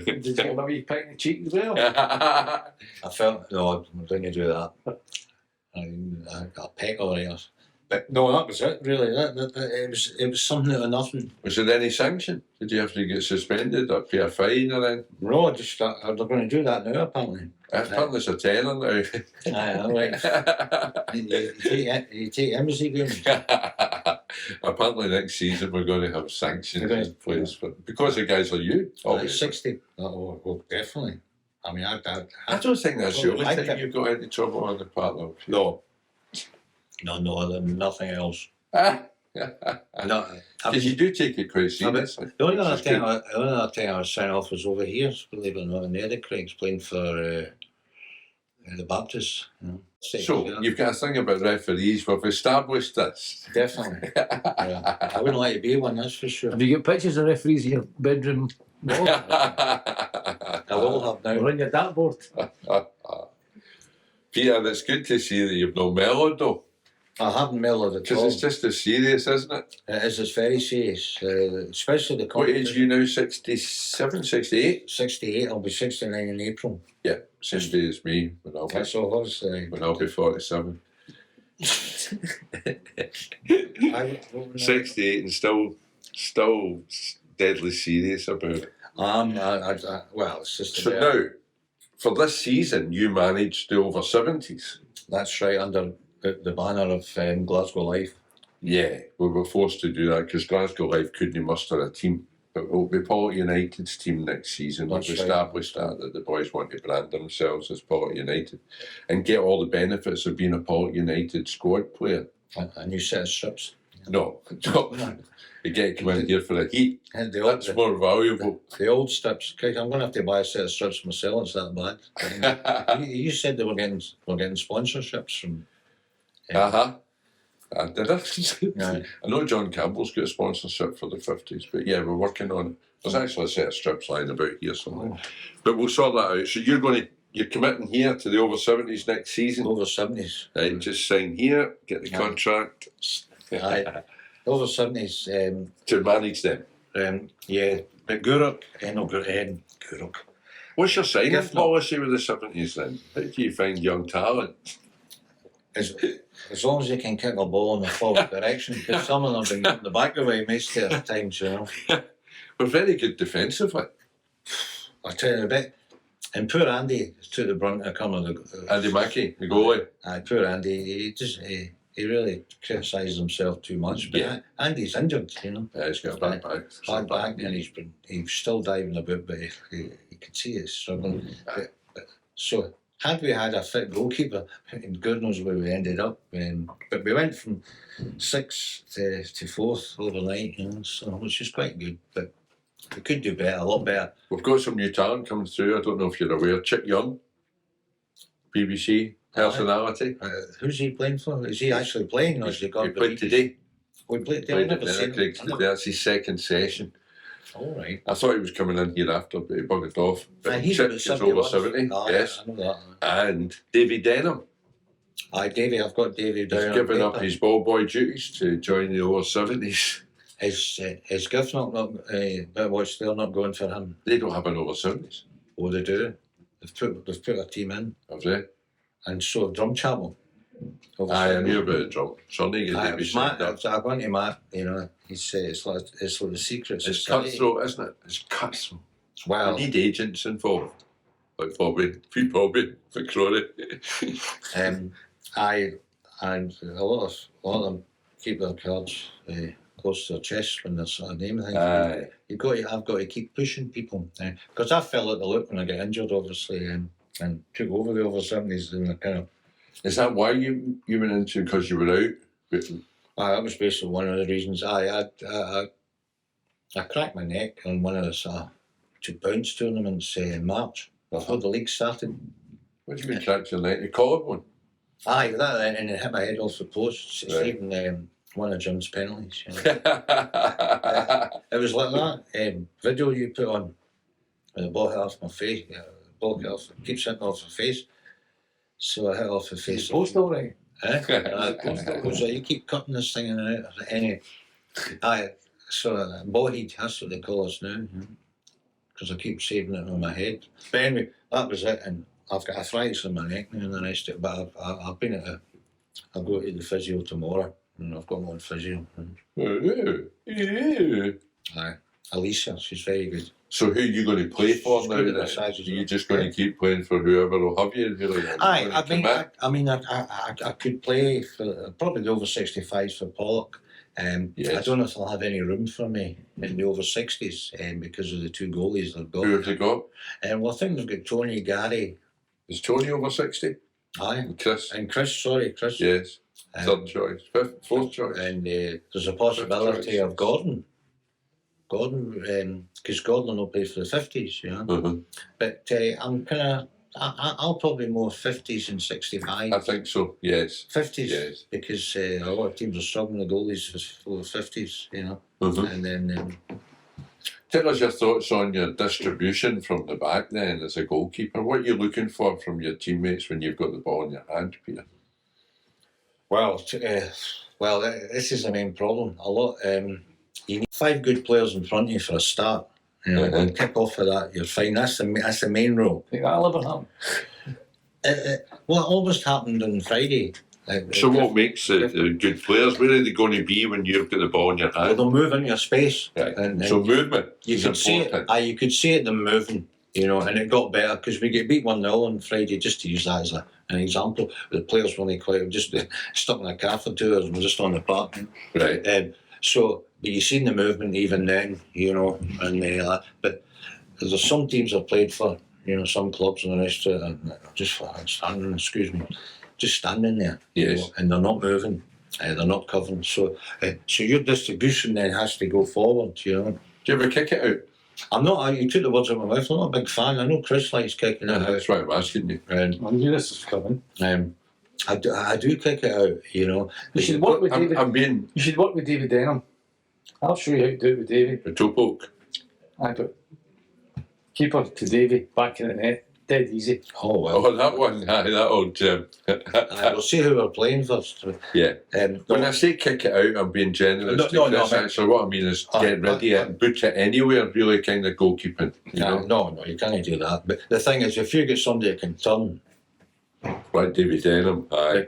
Did you give him a wee peck in the cheek as well? I felt, no, I didn't do that. I got a peck all right. But no, that was it, really. It was something out of nothing. Was there any sanction? Did you have to get suspended or pay a fine or anything? No, they're going to do that now, apparently. Apparently it's a tenner now. You take embassy games. Apparently next season we're going to have sanctions in place because the guys are you. 60. Oh, definitely. I mean, I don't think that's the only time you got into trouble on the partner. No, nothing else. No, because you do take it quite seriously. The only other thing I was signing off was over here, believe it or not, in the Edinburgh Craig's playing for the Baptists. So you've got a thing about referees. We've established this. Definitely. I wouldn't like to be one, that's for sure. Have you got pictures of referees in your bedroom wall? I will have now. Or on your dartboard? Peter, it's good to see that you've not mellowed though. I haven't mellowed at all. Because it's just as serious, isn't it? It is, it's very serious. Especially the What age are you now? 67, 68? 68, I'll be 69 in April. Yeah, same day as me. That's all I was when I'll be 47. 68 and still deadly serious about it. Well, it's just... So now, for this season, you managed the over 70s. That's right, under the banner of Glasgow Life. Yeah, we were forced to do that because Glasgow Life couldn't muster a team. But we'll be Pollard United's team next season. We've established that the boys want to brand themselves as Pollard United and get all the benefits of being a Pollard United squad player. A new set of strips? No. You get to come in here for a heat. That's more valuable. The old strips. I'm going to have to buy a set of strips myself. It's that bad. You said they were getting sponsorships from... Did I? I know John Campbell's got a sponsorship for the 50s, but yeah, we're working on it. There's actually a set of strips lying about here somewhere. But we'll sort that out. So you're committing here to the over 70s next season? Over 70s. Right, just sign here, get the contract. Right. Over 70s. To manage them? Yeah. But Guruk. What's your signing policy with the 70s then? How do you find young talent? As long as you can kick a ball in the forward direction, because some of them have been getting the back of it most of the times, you know. We're very good defensively. I'll tell you a bit. And poor Andy took the brunt of coming. Andy Mackey, the goalie. Poor Andy, he really criticised himself too much. But Andy's injured, you know. Yeah, he's got a bad back. Bad back, and he's still diving about, but you can see he's struggling. So had we had a fit goalkeeper, and God knows where we ended up. But we went from 6th to 4th overnight, so which is quite good. But we could do better, a lot better. We've got some new talent coming through. I don't know if you're aware. Chick Young, BBC personality. Who's he playing for? Is he actually playing, or has he got? He played today. We played today. Played I've it never seen today. him. That's his second session. All right. I thought he was coming in here after, but he buggered off. But He's Chick about is 71. over 70, Oh, yes. I know that. And Davy Denham Aye, Davy, I've got Davy down. has on given up paper. his ball boy duties to join the over 70s. Is Giff not what's they're not going for him? They don't have an over 70s, Oh, they do. They've put a team in, have they? and so Drumchapel. Aye, I knew about it, John. Sonny Aye, gave it me was Matt. up. I've gone to Matt. It's like the secrets. It's cutthroat, isn't it? It's cutthroat. Well, We need agents involved. Like Bobby, McCrory. I and a lot of them keep their cards close to their chest when they're sort of naming things. Aye. I've got to keep pushing people because I fell out the loop when I got injured, obviously, and took over the over 70s and kind of. Is that why you went into because you were out? That was basically one of the reasons. I cracked my neck on one of the sort of 2 pounds tournaments in March before the league started. What do you mean cracked your neck? You collarbone? Aye, that and it hit my head off the post, Right. saving one of Jim's penalties. It was like that video you put on when the ball hit off my face. The ball keeps hitting off my face, so I hit off the face. Post all right. So you keep cutting this thing in and out. Anyway, so ballhead, that's what they call us now, because I keep saving it on my head. But anyway, that was it, and I've got arthritis in my neck now and the rest of it. But I've been I'll go to the physio tomorrow, and I've got my own physio. Aye, Alicia, she's very good. So who are you going to play for She's now good at then? massages, Are you though. just going to keep playing for whoever will have you? Really? Aye, I could play for probably the over 65s for Pollock. Yes. I don't know if they'll have any room for me in the over 60s because of the 2 goalies they've got. Who have they got? Well, I think they've got Tony, Gary, Is Tony over 60? aye, And Chris? and Chris. Yes. Um, Third choice. Fourth choice. And there's a possibility of Gordon. Because Gordon will play for the 50s, Uh-huh. But I'm kind of, I'll probably more 50s and 65s. I think so, yes. 50s, Yes. because a lot of teams are struggling with goalies for the 50s, Uh-huh. And then Tell us your thoughts on your distribution from the back then as a goalkeeper. What are you looking for from your teammates when you've got the ball in your hand, Peter? this is the main problem. A lot, you need 5 good players in front of you for a start. And kick off of that, you're fine. That's the main role. Think that'll ever happen. It almost happened on Friday. So what makes the good players? Where are they going to be when you've got the ball in your Well, hand? they'll move in your space. Right. And So movement you is could see important. it. You could see it them moving, and it got better because we get beat 1-0 on Friday. Just to use that as an example, the players weren't quite just stuck in a car for 2 hours. We're just on the park. Right. But you seen the movement even then, and but there's some teams I've played for, some clubs and the rest of it, and just standing there, Yes. and they're not moving, they're not covering. So your distribution then has to go forward, Do you ever kick it out? I'm not. You took the words out of my mouth. I'm not a big fan. I know Chris likes kicking it out, That's why I'm asking you. and I knew this was coming. I do kick it out. You should work with David. I'm being You should work with David Denham. I'll show you how to do it with Davy. a toe poke. I put keeper to Davy, back in the net, dead easy. Oh well. Oh, that one. Aye, that old We'll see who we're playing first. Yeah. When I say kick it out, I'm being generous. No, to Chris, no, actually, what I mean is get rid of it and put it anywhere, really kind of goalkeeping. No, you can't do that. But the thing is, if you get somebody that can turn, Like David Denham. Aye.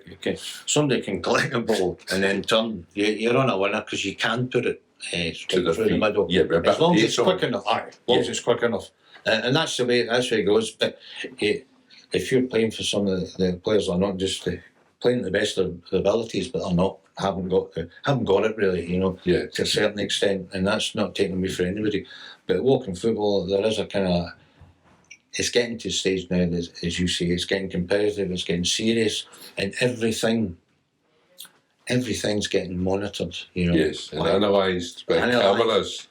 somebody can collect a ball and then turn, you're on a winner because you can put it To the through the feet. middle. Yeah, but a bit As long of as it's pace on. quick enough. Aye, as long as it's quick enough. And that's the way it goes. But if you're playing for some of the players that are not just playing to the best of their abilities, but haven't got it really, Yeah. to a certain extent, and that's not taking away for anybody. But walking football, there is a kind of it's getting to a stage now, as you say, it's getting competitive, it's getting serious, and everything's getting monitored, you know. Yes, and analysed by cameras.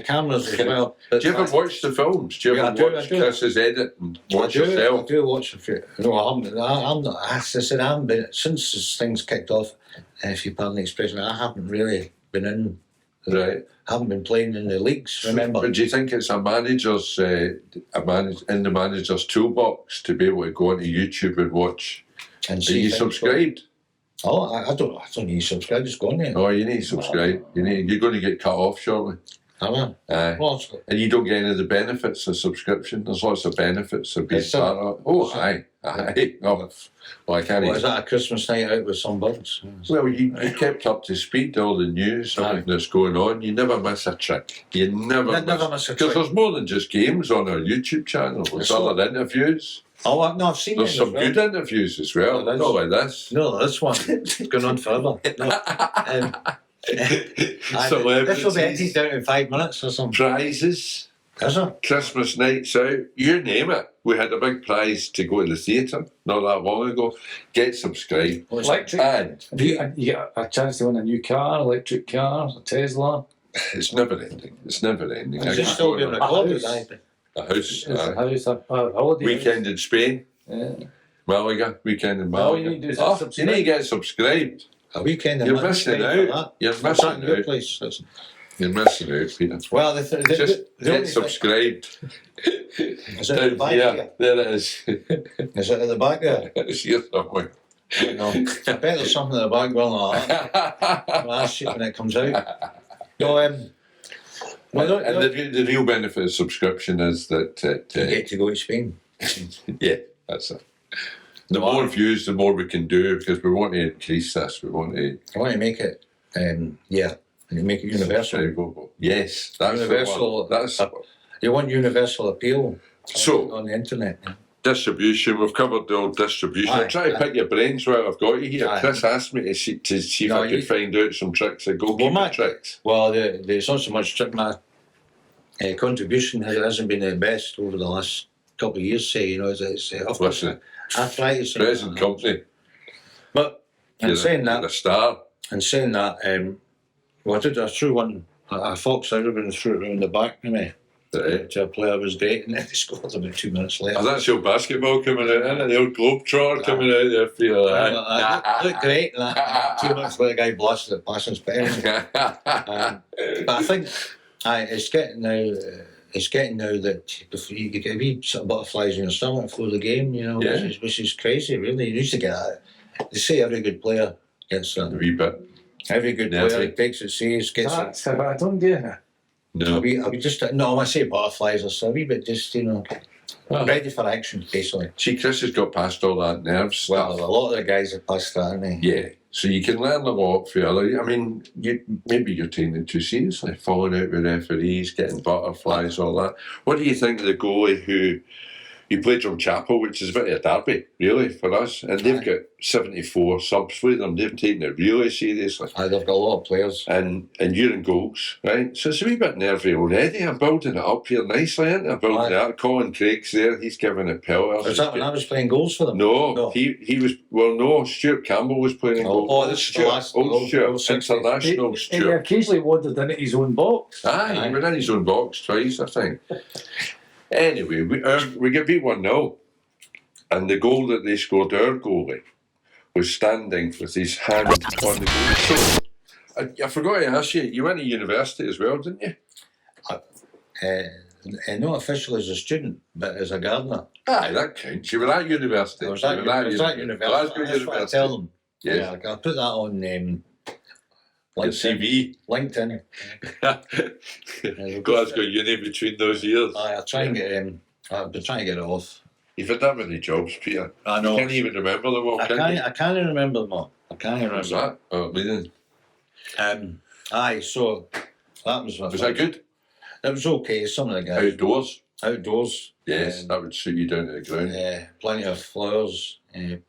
Cameras as well. Do you ever watch the films? Do you ever watch Chris's edit and watch yourself? I do watch a few. No, I'm not. As I said, I haven't been, since this thing's kicked off, if you pardon the expression, I haven't really been in. Right. Haven't been playing in the leagues, remember. But do you think it's a manager's, in the manager's toolbox to be able to go onto YouTube and watch? And Are you subscribed? Oh, I don't need to subscribe, just go on there. Oh, you need to subscribe. You're going to get cut off shortly. Am I? Aye. And you don't get any of the benefits of subscription. There's lots of benefits of being part of it. Oh, aye. Oh, well, I can't. Was that a Christmas night out with some birds? Well, you kept up to speed, all the news, everything that's going on. You never miss a trick. You never miss a trick. Because there's more than just games on our YouTube channel. There's other interviews. Oh, no, I've seen There's some good interviews as well. Not like this. No, this one. It's going on forever. This will be edited down in 5 minutes or something. Prizes. Is it? Christmas nights out. You name it. We had a big prize to go to the theatre not that long ago. Get subscribed. Electric. And you get a chance to win a new car, electric car, a Tesla. it's never ending. It's never ending. Is it still being recorded? A house. A holiday. Weekend in Spain. Yeah. Malaga. Weekend in All Malaga. you need to do is you need to get subscribed. A weekend in You're missing out. You're missing out. You're missing out, Peter. Well, Just get subscribed. Is it at the back there it is. Is it at the back there? It's here somewhere. No. I bet there's something at the back going like that. I'll see when it comes out. No, and the real benefit of subscription is that you get to go to Spain. Yeah, that's it. The more views, the more we can do, because we want to increase this. We want to make it, and make it universal. Yes, that's universal. You want universal appeal. On the internet. Yeah. Distribution. We've covered the old distribution. I'm trying to pick your brains while I've got you here. Chris asked me to see if I could find out some tricks, goalkeeper tricks. Well, there's not so much trick. My contribution hasn't been the best over the last couple of years. Say, Listen, arthritis. Present company. But in saying that, a star. And saying that, I threw one. A fox out of and threw it around the back of me. To a player was great, and then he scored about 2 minutes later. Oh, that's your basketball coming out, isn't it? The old Globetrotter coming out there for you. Looked great. 2 minutes later, the guy blasted it past his pen. But I think it's getting now that before you get a wee sort of butterflies in your stomach before the game, which is crazy, really. You used to get that. They say every good player gets that. A wee bit. Every good player takes it serious, gets it. I don't get it. No. I say butterflies or so, a wee bit just, ready for action, basically. See, Chris has got past all that nerves stuff. Well, a lot of the guys have passed that, haven't they? Yeah. So you can learn a lot from other. I mean, maybe you're taking it too seriously, falling out with referees, getting butterflies, all that. What do you think of the goalie who he played Drumchapel, which is a bit of a derby, really, for us, and they've got 74 subs for them. They've taken it really seriously. They've got a lot of players. And you're in goals, right? So it's a wee bit nervy already. I'm building it up here nicely, aren't I? Building it up. Colin Craig's there. He's giving it pillars. Was that when I was playing goals for them? No. He was. Well, no. Stuart Campbell was playing in goals. Oh, this is Stuart. International Stuart. He occasionally wandered into his own box. Aye, he was in his own box twice, I think. Anyway, we get beat 1-0, and the goal that they scored, our goalie, was standing with his hand on the goal. So, I forgot to ask you, you went to university as well, didn't you? Not officially as a student, but as a gardener. Aye, that counts. You were at university. I was at university. That's what I tell them. Yes. Yeah, I'll put that on CV. LinkedIn. Glasgow Uni between those years. I'll try and get I've been trying to get it off. You've had that many jobs, Peter. I know. I can't even remember them all, can you? I can't remember them all. I can't remember. What's that? Oh, leading. So that was that good? It was okay. Some of the guys. Outdoors. Yes, that would suit you down to the ground. Plenty of flowers, plenty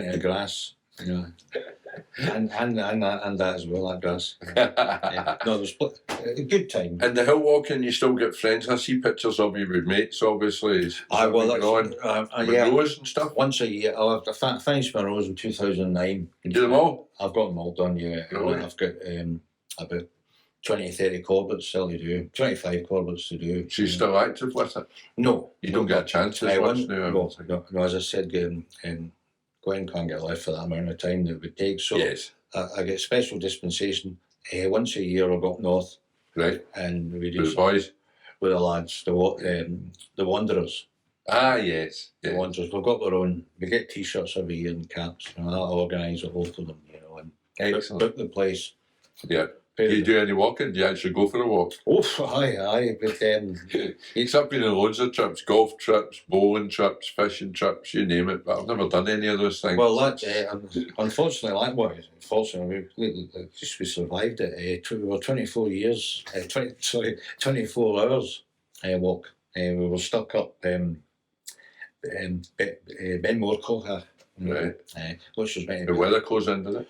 of grass. You know, and that as well. That does. No, it was a good time. And the hill walking, you still get friends. I see pictures of you with mates, obviously. Rose and stuff. Once a year. I finished my Rose in 2009. You do them all? I've got them all done, yeah. Really? I've got about 20, 30 Corbett's still to do. 25 Corbett's to do. She's still active with it? No. You don't get a chance as much now? No, as I said, Gwen can't get left for that amount of time that it would take. So yes. I get special dispensation. Once a year I'll go up north. Right. And we do with the boys? With the lads, the Wanderers. Ah, yes. The Wanderers. We've got their own. We get T-shirts every year and caps. You know, I'll organise a whole for them, you know, and book the place. Yeah. Do you do any walking? Do you actually go for a walk? Oh, aye. But it's up been on loads of trips, golf trips, bowling trips, fishing trips, you name it. But I've never done any of those things. Well, unfortunately, we survived it. We were 24 years. 24 hours walk. We were stuck up Ben Moorcock. Right. Which was meant the weather goes into it.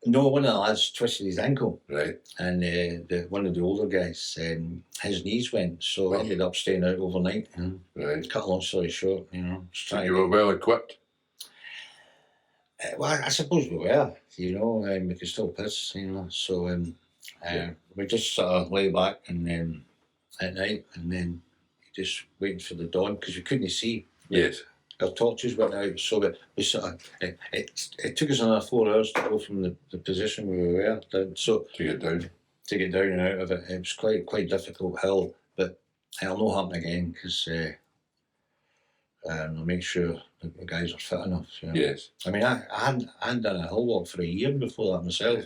No, one of the lads twisted his ankle. Right. And one of the older guys, his knees went, so I ended up staying out overnight. Right. Cut a long story short, you know. So you were well equipped? Well, I suppose we were, you know, we could still piss, you know. So we just sort of lay back and at night, and then just waiting for the dawn, because we couldn't see. Yes. Our torches went out, so we sort of, it took us another 4 hours to go from the position we were down. So to get down and out of it. It was quite difficult hill, but it'll not happen again, because I'll make sure the guys are fit enough. You know? Yes. I mean, I hadn't done a hill walk for a year before that myself,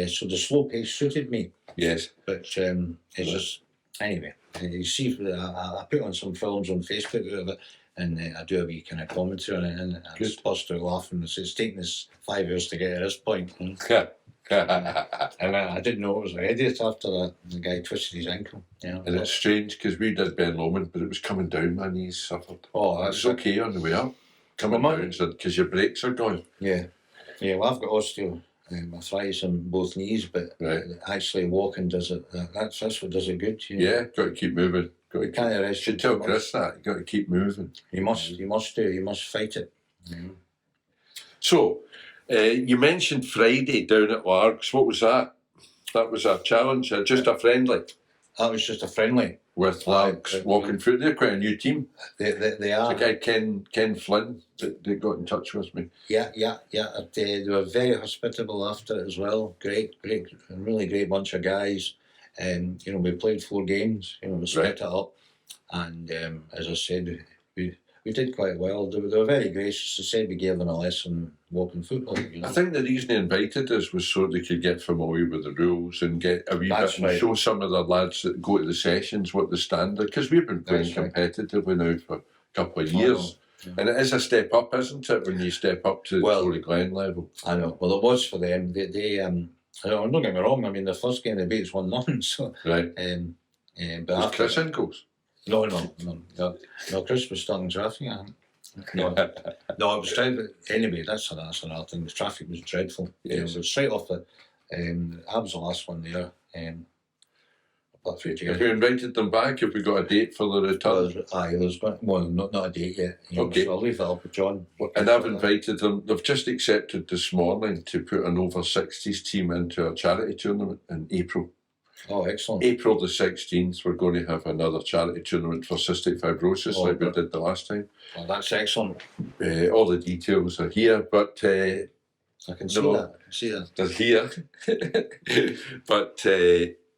so the slow pace suited me. Yes. But it's just, anyway, you see, I put on some films on Facebook out of it, and I do a wee kind of commentary on it, and I just burst out laughing. It's taken us 5 years to get to this point. And I didn't know it was an idiot after that. The guy twisted his ankle. You know? And it's strange, because we did Ben Lomond, but it was coming down, my knees suffered. Oh, it's okay on the way up. Coming down, because your brakes are gone. Yeah. Well, I've got osteoarthritis in both knees, but actually walking does it. That's what does it good. You know? Yeah, got to keep moving. Can't rest. You should tell Chris that. You got to keep moving. You must fight it. Mm-hmm. So, you mentioned Friday down at Largs. What was that? That was a challenge, just a friendly. That was just a friendly. With Largs walking through. They're quite a new team. They are. The guy Ken Flynn, they got in touch with me. Yeah. They were very hospitable after it as well. Great, really great bunch of guys. You know, we played 4 games. You know, we split it up, and as I said, we did quite well. They were very gracious. They said we gave them a lesson walking football. You know? I think the reason they invited us was so they could get familiar with the rules and get a wee bit and show some of the lads that go to the sessions what the standard. Because we've been playing competitively now for a couple of years. And it is a step up, isn't it, when you step up to the Glen level? I know. Well, it was for them. They don't get me wrong. I mean, the first game they beat us 1-0. So right. But was Chris in goals? No. Chris was stuck in traffic. No, it was dreadful. Anyway, that's another thing. The traffic was dreadful. Yes. It was straight off the. I was the last one there. Have you invited them back? Have we got a date for the return? Not a date yet. Okay. So I'll leave that up with John. And I've invited them. They've just accepted this morning to put an over 60s team into a charity tournament in April. Oh, excellent. April the 16th, we're going to have another charity tournament for cystic fibrosis like we did the last time. Oh, that's excellent. All the details are here, but I can see that. They're here. But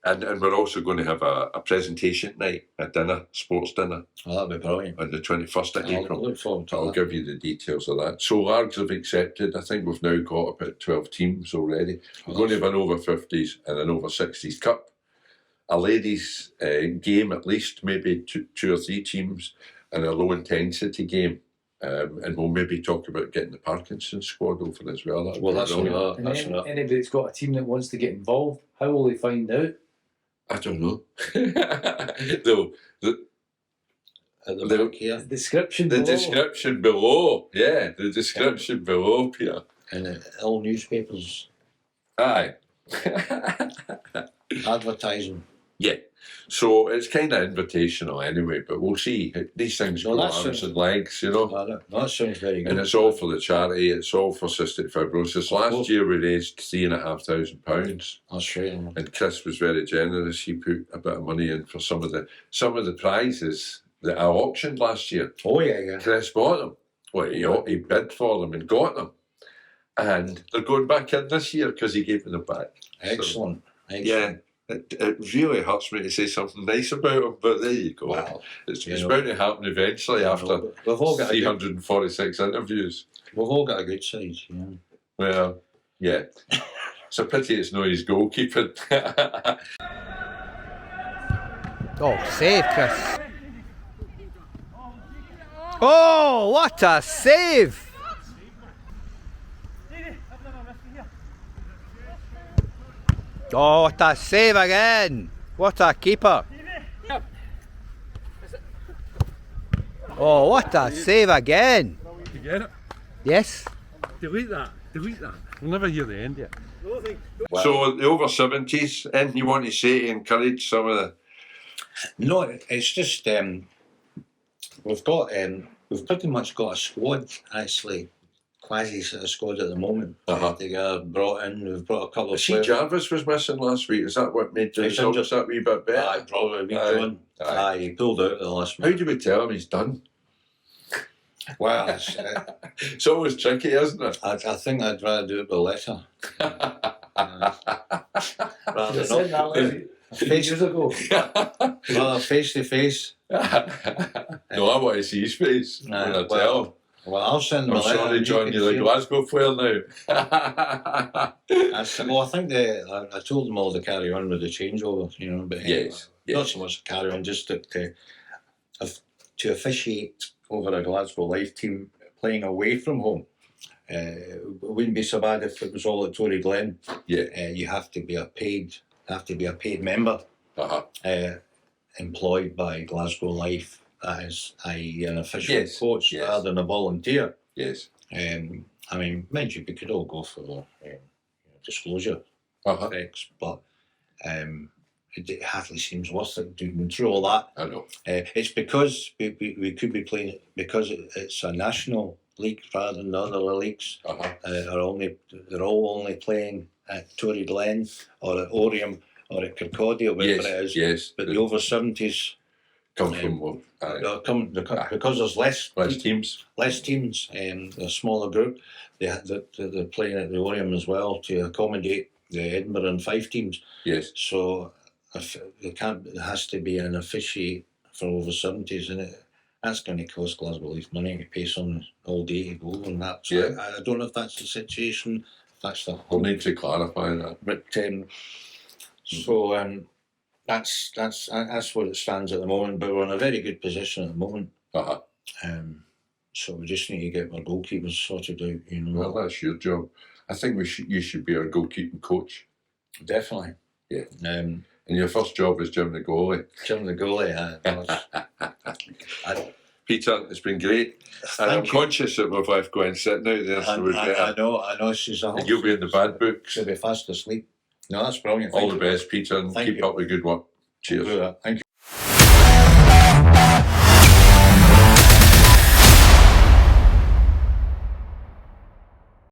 and we're also going to have a presentation night, a dinner, sports dinner. Oh, that'd be brilliant. On the 21st of April. I'll look forward to I'll give you the details of that. So Largs have accepted. I think we've now got about 12 teams already. We're going to have an over 50s and an over 60s cup. A ladies' game at least, maybe two or 3 teams, and a low intensity game. And we'll maybe talk about getting the Parkinson's squad over as well. Anybody that's got a team that wants to get involved, how will they find out? I don't know. at the The- back here. Description. The below. description below, yeah, the description below, Peter. And all newspapers Aye. advertising. Yeah. So it's kind of invitational anyway, but we'll see. These things No, go that's arms it. and legs, you know. That sounds very good. And it's all for the charity. It's all for cystic fibrosis. Last year we raised £3,500, That's right. and Chris was very generous. He put a bit of money in for some of the prizes that I auctioned last year. Oh yeah. Chris bought them. Well, he bid for them and got them, and they're going back in this year because he gave them back. Excellent. Yeah. It really hurts me to say something nice about him, but there you go. Wow. It's You know, bound to happen eventually after we've all got 346 interviews. we've all got a good side. Yeah. Well, yeah. It's a pity it's not his goalkeeping. Oh, save, Chris. Oh, what a save! Oh, what a save again! What a keeper! Oh, what a save again! You get it? Yes. Delete that. We'll never hear the end yet. So, the over 70s, anything you want to say to encourage some of the. No, it's just we've pretty much got a squad actually, quasi sort of squad at the moment. They got brought in. We've brought a couple of See, players. Jarvis was missing last week. Is that what made the He's results injured. that wee bit better? Aye, probably been Aye. doing. Aye. He pulled out at the last How minute. do we tell him he's done? Well, It's always tricky, isn't it? I think I'd rather do it by letter. Rather You said that like 3 years ago. rather face to face. No, I want to see his face when I Well, tell him. Well, I'll send him a I'm letter. sorry, and John, you you're can the Glasgow player now. I think I told them all to carry on with the changeover, you know, but Yes, not yes. so much to carry on, just to officiate over a Glasgow Life team playing away from home. It wouldn't be so bad if it was all at Tory Glen. Yeah. You have to be a paid member, Uh-huh. employed by Glasgow Life as an official Yes, coach yes. rather than a volunteer. Yes. I mean, mind you, we could all go for the disclosure Uh-huh. effects, but it hardly seems worth it doing through all that. I know. It's because we could be playing because it's a national league rather than the other leagues. Uh-huh. They're all only playing at Tory Glen or at Oriam or at Kirkcaldy or wherever Yes, it is. yes. But the over 70s Come from well, aye. because there's less teams. teams and a smaller group. They're playing at the Oriam as well to accommodate the Edinburgh and Fife teams. Yes. So if there has to be an officiate for over 70s, and that's going to cost Glasgow Leaf money to pay someone all day to go and that. So Yeah. I don't know if that's the situation. If that's the We'll need to clarify that. but so that's where it stands at the moment. But we're in a very good position at the moment. Uh-huh. So we just need to get our goalkeepers sorted out. You know, Well, that's your job. I think you should be our goalkeeping coach. definitely. Yeah. Um, And your first job is Jim the goalie. Jim the goalie. Peter, it's been great. And I'm Thank you. conscious that we've left Gwen sitting out there, so we better. I know. She's a You'll be in the bad books. She'll be fast asleep. No, that's brilliant. All Thank the you. best, Peter, and Thank keep you. up the good work. Cheers. Do that. Thank you.